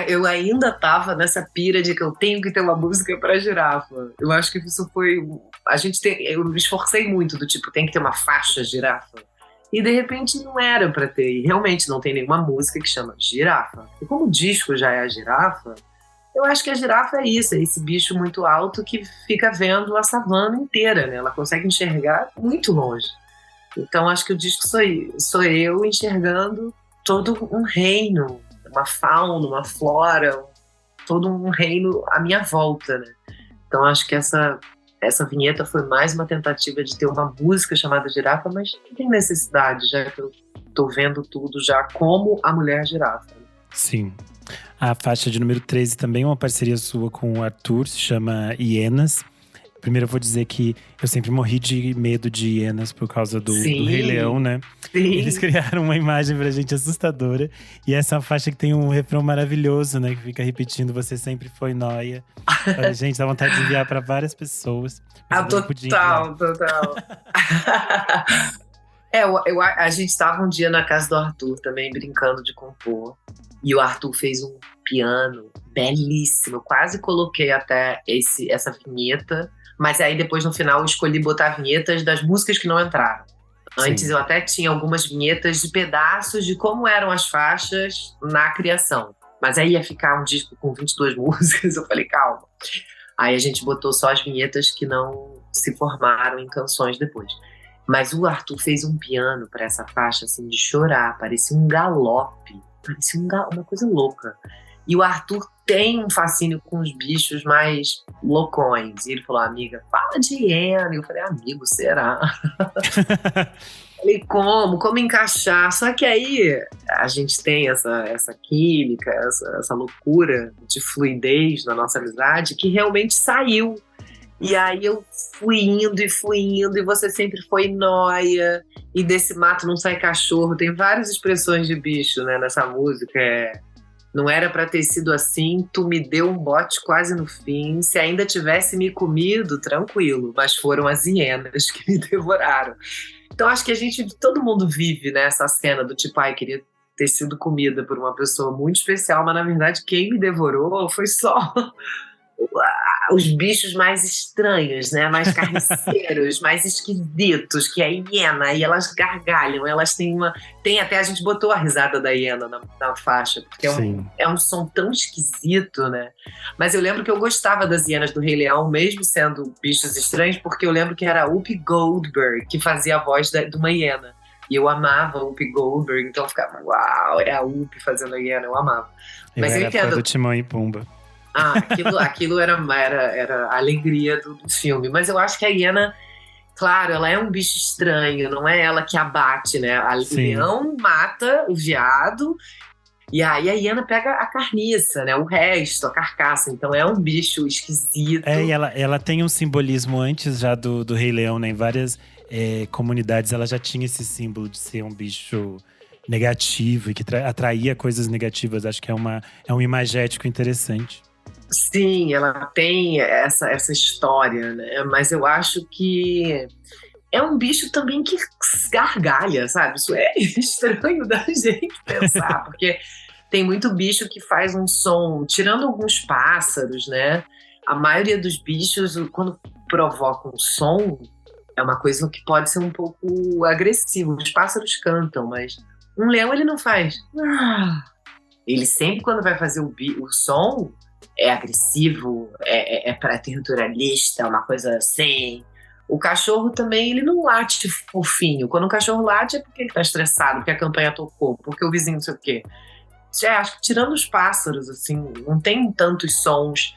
Eu ainda tava nessa pira de que eu tenho que ter uma música pra Girafa. Eu acho que isso foi... Eu me esforcei muito do tipo, tem que ter uma faixa Girafa. E de repente não era pra ter. E realmente não tem nenhuma música que chama Girafa. E como o disco já é a girafa, eu acho que a girafa é isso, é esse bicho muito alto que fica vendo a savana inteira, né? Ela consegue enxergar muito longe. Então acho que o disco sou eu enxergando todo um reino, uma fauna, uma flora, todo um reino à minha volta, né? Então acho que essa vinheta foi mais uma tentativa de ter uma música chamada Girafa, mas não tem necessidade, já que eu tô vendo tudo já como a mulher girafa. Sim. A faixa de número 13 também é uma parceria sua com o Arthur, se chama Hienas. Primeiro eu vou dizer que eu sempre morri de medo de hienas por causa do Rei Leão, né? Sim. Eles criaram uma imagem pra gente assustadora. E essa é uma faixa que tem um refrão maravilhoso, né? Que fica repetindo, você sempre foi nóia. Gente, dá vontade de enviar pra várias pessoas. Total. A gente estava um dia na casa do Arthur também, brincando de compor. E o Arthur fez um piano belíssimo. Eu quase coloquei até essa vinheta. Mas aí depois, no final, eu escolhi botar vinhetas das músicas que não entraram. Antes Sim. Eu até tinha algumas vinhetas de pedaços de como eram as faixas na criação. Mas aí ia ficar um disco com 22 músicas. Eu falei, calma. Aí a gente botou só as vinhetas que não se formaram em canções depois. Mas o Arthur fez um piano para essa faixa, assim, de chorar. Parecia um galope. Parecia uma coisa louca. E o Arthur tem um fascínio com os bichos mais loucões. E ele falou, amiga, fala de hiena. E eu falei, amigo, será? Falei, como encaixar? Só que aí a gente tem essa química, essa loucura de fluidez na nossa amizade que realmente saiu. E aí eu fui indo, e você sempre foi nóia. E desse mato não sai cachorro. Tem várias expressões de bicho, né, nessa música. Não era pra ter sido assim, tu me deu um bote quase no fim. Se ainda tivesse me comido, tranquilo. Mas foram as hienas que me devoraram. Então acho que todo mundo vive, né, essa cena do tipo, ai, queria ter sido comida por uma pessoa muito especial, mas na verdade quem me devorou foi só os bichos mais estranhos, né? Mais carniceiros, mais esquisitos, que é a hiena. E elas gargalham, elas têm até a gente botou a risada da hiena na faixa, porque é um som tão esquisito, né? Mas eu lembro que eu gostava das hienas do Rei Leão, mesmo sendo bichos estranhos, porque eu lembro que era a Whoopi Goldberg que fazia a voz de uma hiena. E eu amava a Whoopi Goldberg, então eu ficava, uau, é a Whoopi fazendo a hiena, eu amava. Mas eu entendo. Do Timão e Pumba. Aquilo era a alegria do filme. Mas eu acho que a hiena, claro, ela é um bicho estranho, não é ela que abate, né? O leão mata o veado E aí a hiena pega a carniça, né? O resto, a carcaça. Então é um bicho esquisito. E ela tem um simbolismo antes já do Rei Leão, né? Em várias comunidades ela já tinha esse símbolo de ser um bicho negativo e que atraía coisas negativas. Acho que é um imagético interessante. Sim, ela tem essa história, né? Mas eu acho que é um bicho também que gargalha, sabe? Isso é estranho da gente pensar, porque tem muito bicho que faz um som, tirando alguns pássaros, né? A maioria dos bichos, quando provoca um som, é uma coisa que pode ser um pouco agressivo. Os pássaros cantam, mas um leão ele não faz. Ele sempre, quando vai fazer o som, é agressivo, é territorialista, uma coisa assim. O cachorro também, ele não late fofinho. Quando o cachorro late é porque ele tá estressado, porque a campanha tocou, porque o vizinho não sei o quê. Acho que tirando os pássaros, assim, não tem tantos sons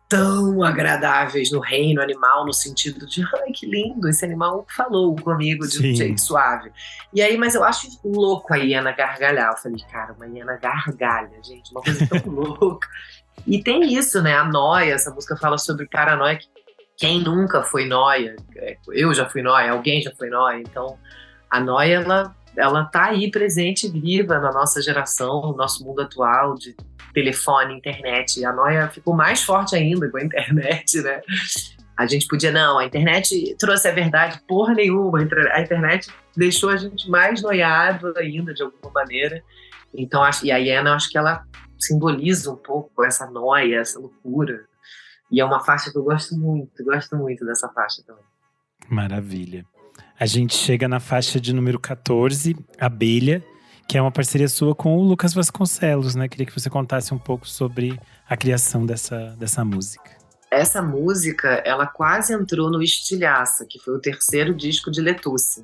tão agradáveis no reino animal, no sentido de, ai, que lindo, esse animal falou comigo de um jeito suave. E aí, mas eu acho louco a hiena gargalhar. Eu falei, cara, uma hiena gargalha, gente, uma coisa tão louca. E tem isso, né, a noia, essa música fala sobre paranoia, que quem nunca foi noia? Eu já fui noia, alguém já foi noia. Então, a noia, ela tá aí presente, viva na nossa geração, no nosso mundo atual de telefone, internet. E a noia ficou mais forte ainda com a internet, né? A gente podia, não, a internet trouxe a verdade porra nenhuma. A internet deixou a gente mais noiado ainda, de alguma maneira. Então, e a hiena, acho que ela simboliza um pouco essa noia, essa loucura. E é uma faixa que eu gosto muito dessa faixa também. Maravilha. A gente chega na faixa de número 14, Abelha, que é uma parceria sua com o Lucas Vasconcelos, né? Queria que você contasse um pouco sobre a criação dessa música. Essa música, ela quase entrou no Estilhaça, que foi o terceiro disco de Letusse.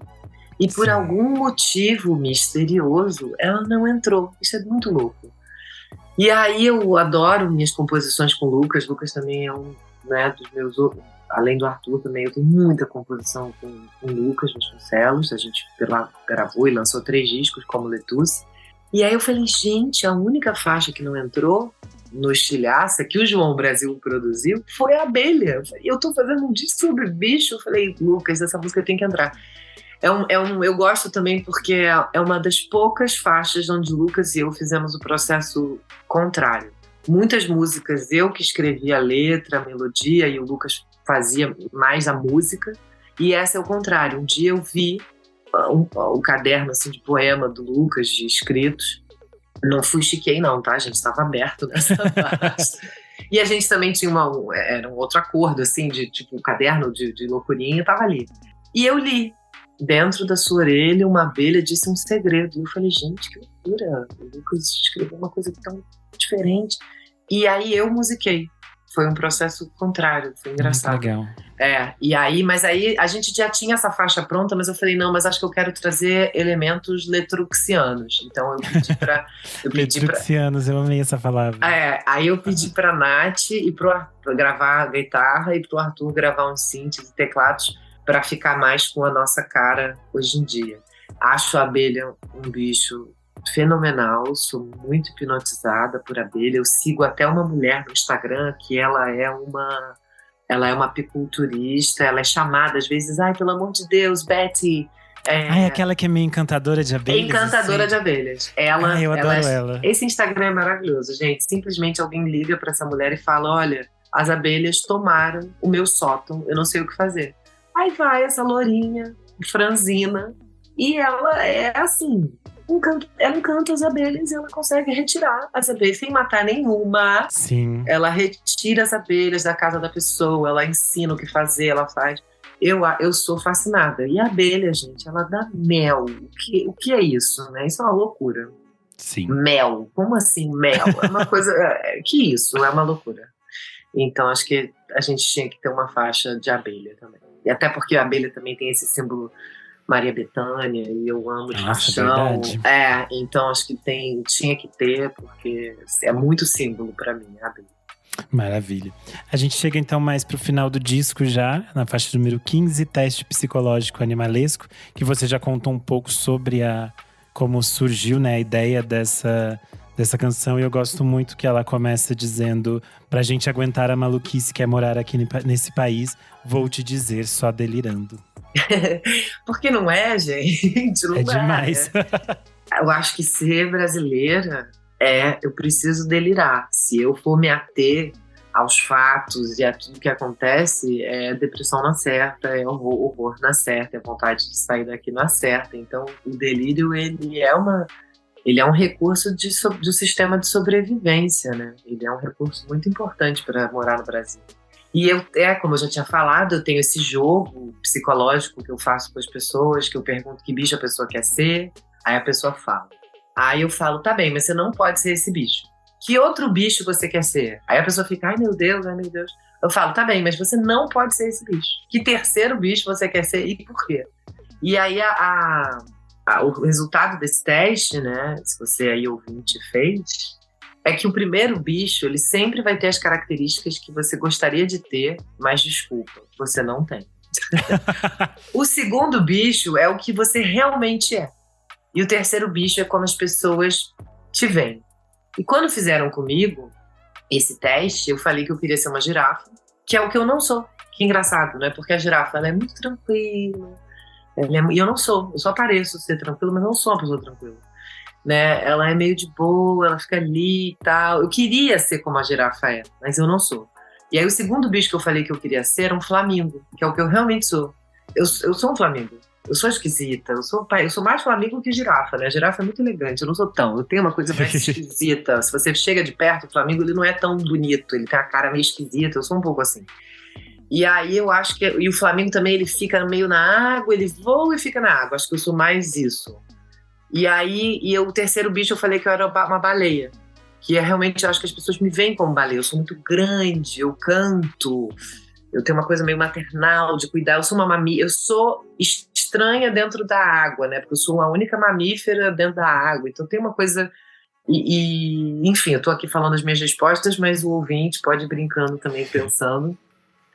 E por algum motivo misterioso, ela não entrou. Isso é muito louco. E aí eu adoro minhas composições com o Lucas. Lucas também é um, né, dos meus... Além do Arthur também, eu tenho muita composição com o Lucas Vasconcelos. A gente gravou e lançou 3 discos como Letusse. E aí eu falei, gente, a única faixa que não entrou no Estilhaça, que o João Brasil produziu, foi a Abelha. Eu tô fazendo um disco sobre bicho. Eu falei, Lucas, essa música tem que entrar. Eu gosto também porque é uma das poucas faixas onde Lucas e eu fizemos o processo contrário. Muitas músicas eu que escrevi a letra, a melodia, e o Lucas fazia mais a música, e essa é o contrário. Um dia eu vi um caderno assim, de poema do Lucas, de escritos. Não fuxiquei não, tá, gente? Estava aberto nessa parte. E a gente também tinha era um outro acordo, assim, de tipo, um caderno de loucurinha, estava ali. E eu li. Dentro da sua orelha, uma abelha disse um segredo. E eu falei, gente, que loucura. O Lucas escreveu uma coisa tão diferente. E aí eu musiquei. Foi um processo contrário, foi engraçado. Muito legal. Mas aí a gente já tinha essa faixa pronta, mas eu falei, não, mas acho que eu quero trazer elementos letruxianos. Então eu pedi pra... Letruxianos, eu amei essa palavra. Aí eu pedi pra Nath e pro Arthur gravar a guitarra e pro Arthur gravar um synth de teclados para ficar mais com a nossa cara hoje em dia. Acho a abelha um bicho fenomenal, sou muito hipnotizada por abelha. Eu sigo até uma mulher no Instagram que ela é uma apiculturista, ela é chamada às vezes, ai, pelo amor de Deus, Betty. Aquela que é meio encantadora de abelhas. Encantadora de abelhas. Eu adoro ela. Esse Instagram é maravilhoso, gente. Simplesmente alguém liga para essa mulher e fala, olha, as abelhas tomaram o meu sótão, eu não sei o que fazer. Aí vai essa lourinha, franzina, e ela é assim, ela encanta as abelhas e ela consegue retirar as abelhas sem matar nenhuma. Sim. Ela retira as abelhas da casa da pessoa, ela ensina o que fazer, ela faz. Eu sou fascinada. E a abelha, gente, ela dá mel. O que é isso, né? Isso é uma loucura. Sim. Mel. Como assim mel? É uma coisa... que isso? É uma loucura. Então, acho que a gente tinha que ter uma faixa de abelha também. E até porque a abelha também tem esse símbolo Maria Bethânia, e eu amo de paixão. Então acho que tinha que ter, porque é muito símbolo para mim, a abelha. Maravilha. A gente chega então mais pro final do disco já, na faixa número 15, Teste Psicológico Animalesco, que você já contou um pouco sobre como surgiu, né, a ideia dessa dessa canção. E eu gosto muito que ela começa dizendo: pra gente aguentar a maluquice que é morar aqui nesse país, vou te dizer só delirando. Porque não é, gente? Não É demais. Eu acho que ser brasileira eu preciso delirar. Se eu for me ater aos fatos e a tudo que acontece, é depressão na certa, é horror na certa, é vontade de sair daqui na certa. Então, o delírio, ele é um recurso do sistema de sobrevivência, né? Ele é um recurso muito importante para morar no Brasil. E como eu já tinha falado, eu tenho esse jogo psicológico que eu faço com as pessoas, que eu pergunto que bicho a pessoa quer ser, aí a pessoa fala. Aí eu falo, tá bem, mas você não pode ser esse bicho. Que outro bicho você quer ser? Aí a pessoa fica, ai meu Deus. Eu falo, tá bem, mas você não pode ser esse bicho. Que terceiro bicho você quer ser e por quê? E aí o resultado desse teste, né, se você aí ouvinte fez, é que o primeiro bicho, ele sempre vai ter as características que você gostaria de ter, mas desculpa, você não tem. O segundo bicho é o que você realmente é. E o terceiro bicho é como as pessoas te veem. E quando fizeram comigo esse teste, eu falei que eu queria ser uma girafa, que é o que eu não sou. Que engraçado, né? Porque a girafa, ela é muito tranquila. E eu não sou. Eu só pareço ser tranquila, mas não sou uma pessoa tranquila. Né? Ela é meio de boa, ela fica ali e tal. Eu queria ser como a girafa é, mas eu não sou. E aí o segundo bicho que eu falei que eu queria ser era um flamingo, que é o que eu realmente sou. Eu sou um flamingo. Eu sou esquisita, eu sou mais flamingo que girafa, né? A girafa é muito elegante, eu não sou tão. Eu tenho uma coisa mais esquisita. Se você chega de perto, o flamingo ele não é tão bonito, ele tem a cara meio esquisita, eu sou um pouco assim. E aí eu acho que. E o flamingo também, ele fica meio na água, ele voa e fica na água. Acho que eu sou mais isso. E aí, o terceiro bicho eu falei que eu era uma baleia. Que realmente, eu acho que as pessoas me veem como baleia. Eu sou muito grande, eu canto. Eu tenho uma coisa meio maternal de cuidar. Eu sou uma mamífera. Eu sou estranha dentro da água, né? Porque eu sou a única mamífera dentro da água. Então tem uma coisa... enfim, eu tô aqui falando as minhas respostas, mas o ouvinte pode ir brincando também, pensando.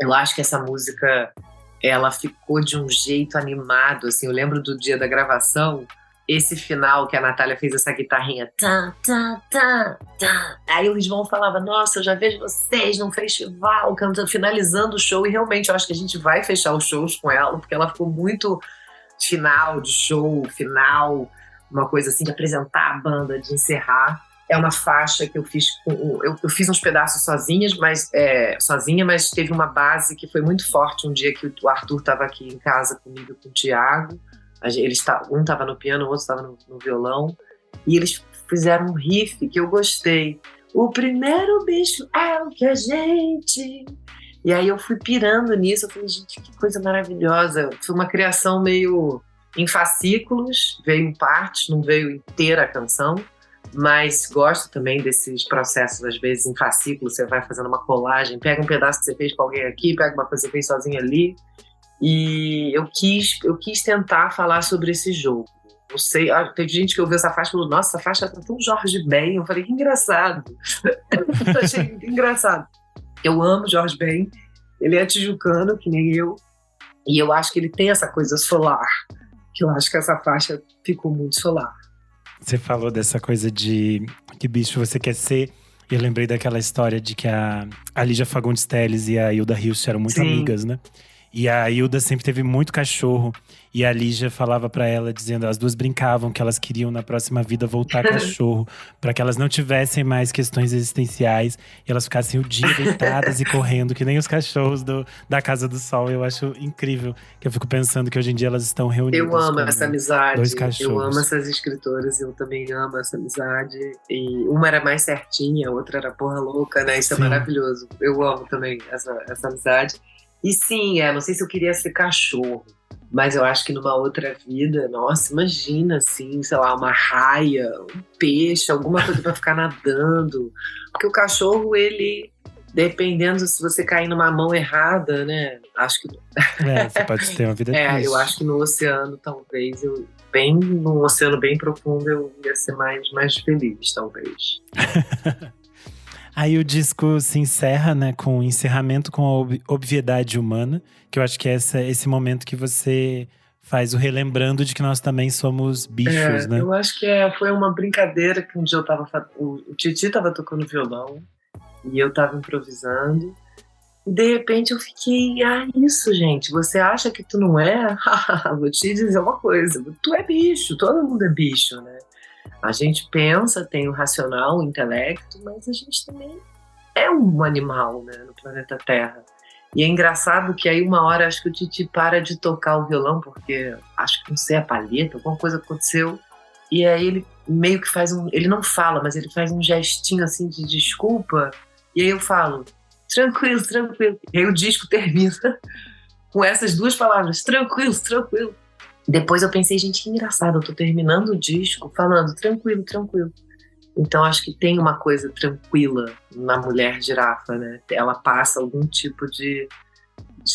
Eu acho que essa música, ela ficou de um jeito animado, assim. Eu lembro do dia da gravação, esse final que a Natália fez essa guitarrinha. Tá, tá, tá, tá. Aí o Lisbon falava, nossa, eu já vejo vocês num festival, cantando, finalizando o show. E realmente, eu acho que a gente vai fechar os shows com ela, porque ela ficou muito final de show, final, uma coisa assim de apresentar a banda, de encerrar. É uma faixa que eu fiz eu fiz uns pedaços sozinha, mas teve uma base que foi muito forte um dia que o Arthur estava aqui em casa comigo, com o Thiago. Um estava no piano, o outro estava no violão, e eles fizeram um riff que eu gostei. O primeiro bicho é o que a gente... E aí eu fui pirando nisso, eu falei, gente, que coisa maravilhosa. Foi uma criação meio em fascículos, veio em partes, não veio inteira a canção, mas gosto também desses processos, às vezes em fascículos, você vai fazendo uma colagem, pega um pedaço que você fez com alguém aqui, pega uma coisa que você fez sozinho ali. E eu quis tentar falar sobre esse jogo. Não sei, teve gente que ouviu essa faixa e falou, nossa, essa faixa tá tão Jorge Ben. Eu falei, que engraçado. Eu achei engraçado. Eu amo Jorge Ben, ele é tijucano, que nem eu, e eu acho que ele tem essa coisa solar, que eu acho que essa faixa ficou muito solar. Você falou dessa coisa de que bicho você quer ser. Eu lembrei daquela história de que a Lígia Fagundes Telles e a Hilda Hilst eram muito amigas, né? E a Hilda sempre teve muito cachorro. E a Lígia falava pra ela, dizendo… As duas brincavam que elas queriam, na próxima vida, voltar cachorro. Pra que elas não tivessem mais questões existenciais. E elas ficassem o dia deitadas e correndo, que nem os cachorros da Casa do Sol. Eu acho incrível. Que eu fico pensando que hoje em dia elas estão reunidas. Eu amo essa amizade. 2 cachorros. Eu amo essas escritoras. Eu também amo essa amizade. E uma era mais certinha, a outra era porra louca, né? Isso é maravilhoso. Eu amo também essa amizade. E sim, não sei se eu queria ser cachorro, mas eu acho que numa outra vida, nossa, imagina assim, sei lá, uma raia, um peixe, alguma coisa pra ficar nadando. Porque o cachorro, ele, dependendo se você cair numa mão errada, né, acho que… Você pode ter uma vida triste. Eu acho que no oceano, talvez, num oceano bem profundo, eu ia ser mais feliz, talvez. Aí o disco se encerra, né, com o encerramento com a obviedade humana, que eu acho que é esse momento que você faz o relembrando de que nós também somos bichos, né? Eu acho que foi uma brincadeira que um dia eu tava o Titi tava tocando violão e eu tava improvisando. E de repente eu fiquei, isso, gente, você acha que tu não é? Vou te dizer uma coisa, tu é bicho, todo mundo é bicho, né? A gente pensa, tem o racional, o intelecto, mas a gente também é um animal, né, no planeta Terra. E é engraçado que aí uma hora acho que o Titi para de tocar o violão, porque acho que não sei, a palheta, alguma coisa aconteceu. E aí ele meio que ele não fala, mas ele faz um gestinho assim de desculpa. E aí eu falo, tranquilo, tranquilo. E aí o disco termina com essas duas palavras, tranquilo, tranquilo. Depois eu pensei, gente, que engraçado, eu tô terminando o disco falando tranquilo, tranquilo. Então acho que tem uma coisa tranquila na mulher girafa, né? Ela passa algum tipo de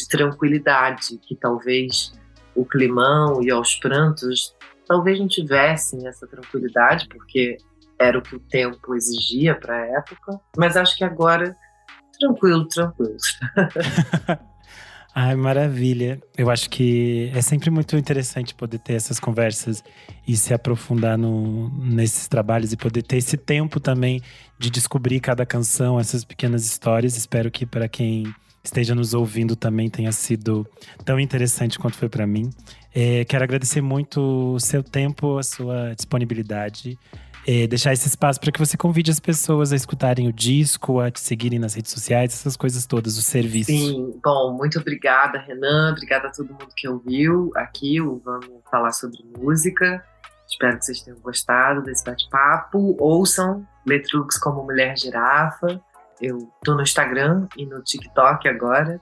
tranquilidade que talvez o Climão e Aos Prantos talvez não tivessem essa tranquilidade, porque era o que o tempo exigia para a época. Mas acho que agora, tranquilo, tranquilo. Ai, maravilha. Eu acho que é sempre muito interessante poder ter essas conversas e se aprofundar nesses trabalhos e poder ter esse tempo também de descobrir cada canção, essas pequenas histórias. Espero que para quem esteja nos ouvindo também tenha sido tão interessante quanto foi para mim. Quero agradecer muito o seu tempo, a sua disponibilidade. Deixar esse espaço para que você convide as pessoas a escutarem o disco, a te seguirem nas redes sociais, essas coisas todas, o serviço. Sim, bom, muito obrigada, Renan, obrigada a todo mundo que ouviu aqui o Vamos Falar Sobre Música. Espero que vocês tenham gostado desse bate-papo. Ouçam Letrux como Mulher Girafa. Eu tô no Instagram e no TikTok agora.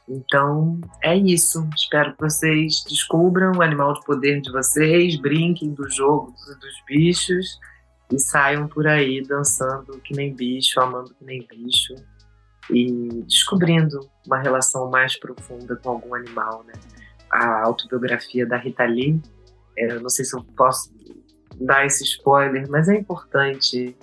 Então, é isso. Espero que vocês descubram o animal de poder de vocês, brinquem do jogo dos bichos e saiam por aí dançando que nem bicho, amando que nem bicho e descobrindo uma relação mais profunda com algum animal, né? A autobiografia da Rita Lee, eu não sei se eu posso dar esse spoiler, mas é importante.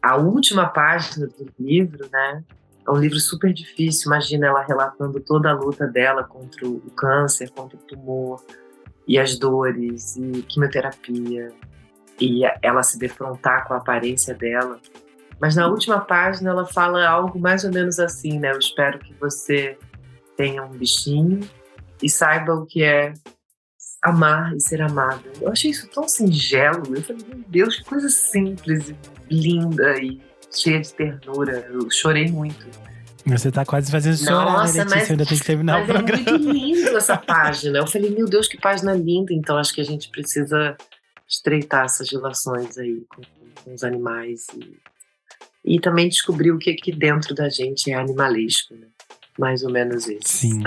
A última página do livro, né? É um livro super difícil, imagina ela relatando toda a luta dela contra o câncer, contra o tumor, e as dores, e quimioterapia, e ela se defrontar com a aparência dela. Mas na última página ela fala algo mais ou menos assim, né? Eu espero que você tenha um bichinho e saiba o que é amar e ser amada. Eu achei isso tão singelo. Eu falei, meu Deus, que coisa simples, e linda e cheia de ternura. Eu chorei muito. Você tá quase fazendo chorar, Nossa, né, Letícia? Ainda tem que terminar o programa. É muito lindo essa página. Eu falei, meu Deus, que página linda. Então acho que a gente precisa estreitar essas relações aí com os animais e também descobrir o que dentro da gente é animalesco, né? Mais ou menos isso. Sim.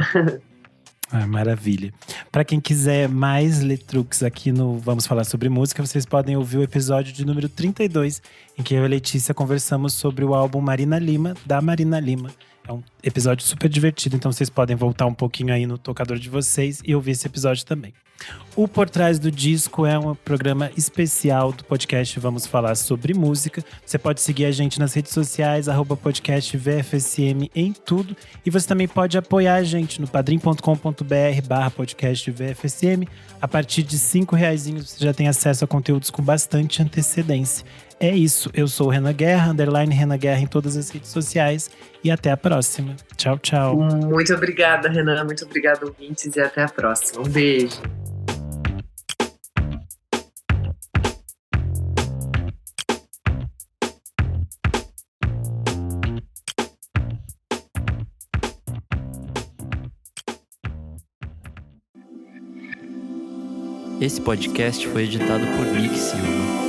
Maravilha. Para quem quiser mais Letrux aqui no Vamos Falar Sobre Música, vocês podem ouvir o episódio de número 32, em que eu e a Letícia conversamos sobre o álbum Marina Lima, da Marina Lima. É um episódio super divertido, então vocês podem voltar um pouquinho aí no tocador de vocês e ouvir esse episódio também. O Por Trás do Disco é um programa especial do podcast Vamos Falar Sobre Música. Você pode seguir a gente nas redes sociais, @podcastvfsm em tudo. E você também pode apoiar a gente no padrim.com.br/podcastvfsm. A partir de R$5 você já tem acesso a conteúdos com bastante antecedência. É isso, eu sou o Renan Guerra, _Renan Guerra em todas as redes sociais. E até a próxima. Tchau, tchau. Muito obrigada, Renan. Muito obrigada, ouvintes. E até a próxima. Um beijo. Esse podcast foi editado por Nick Silva.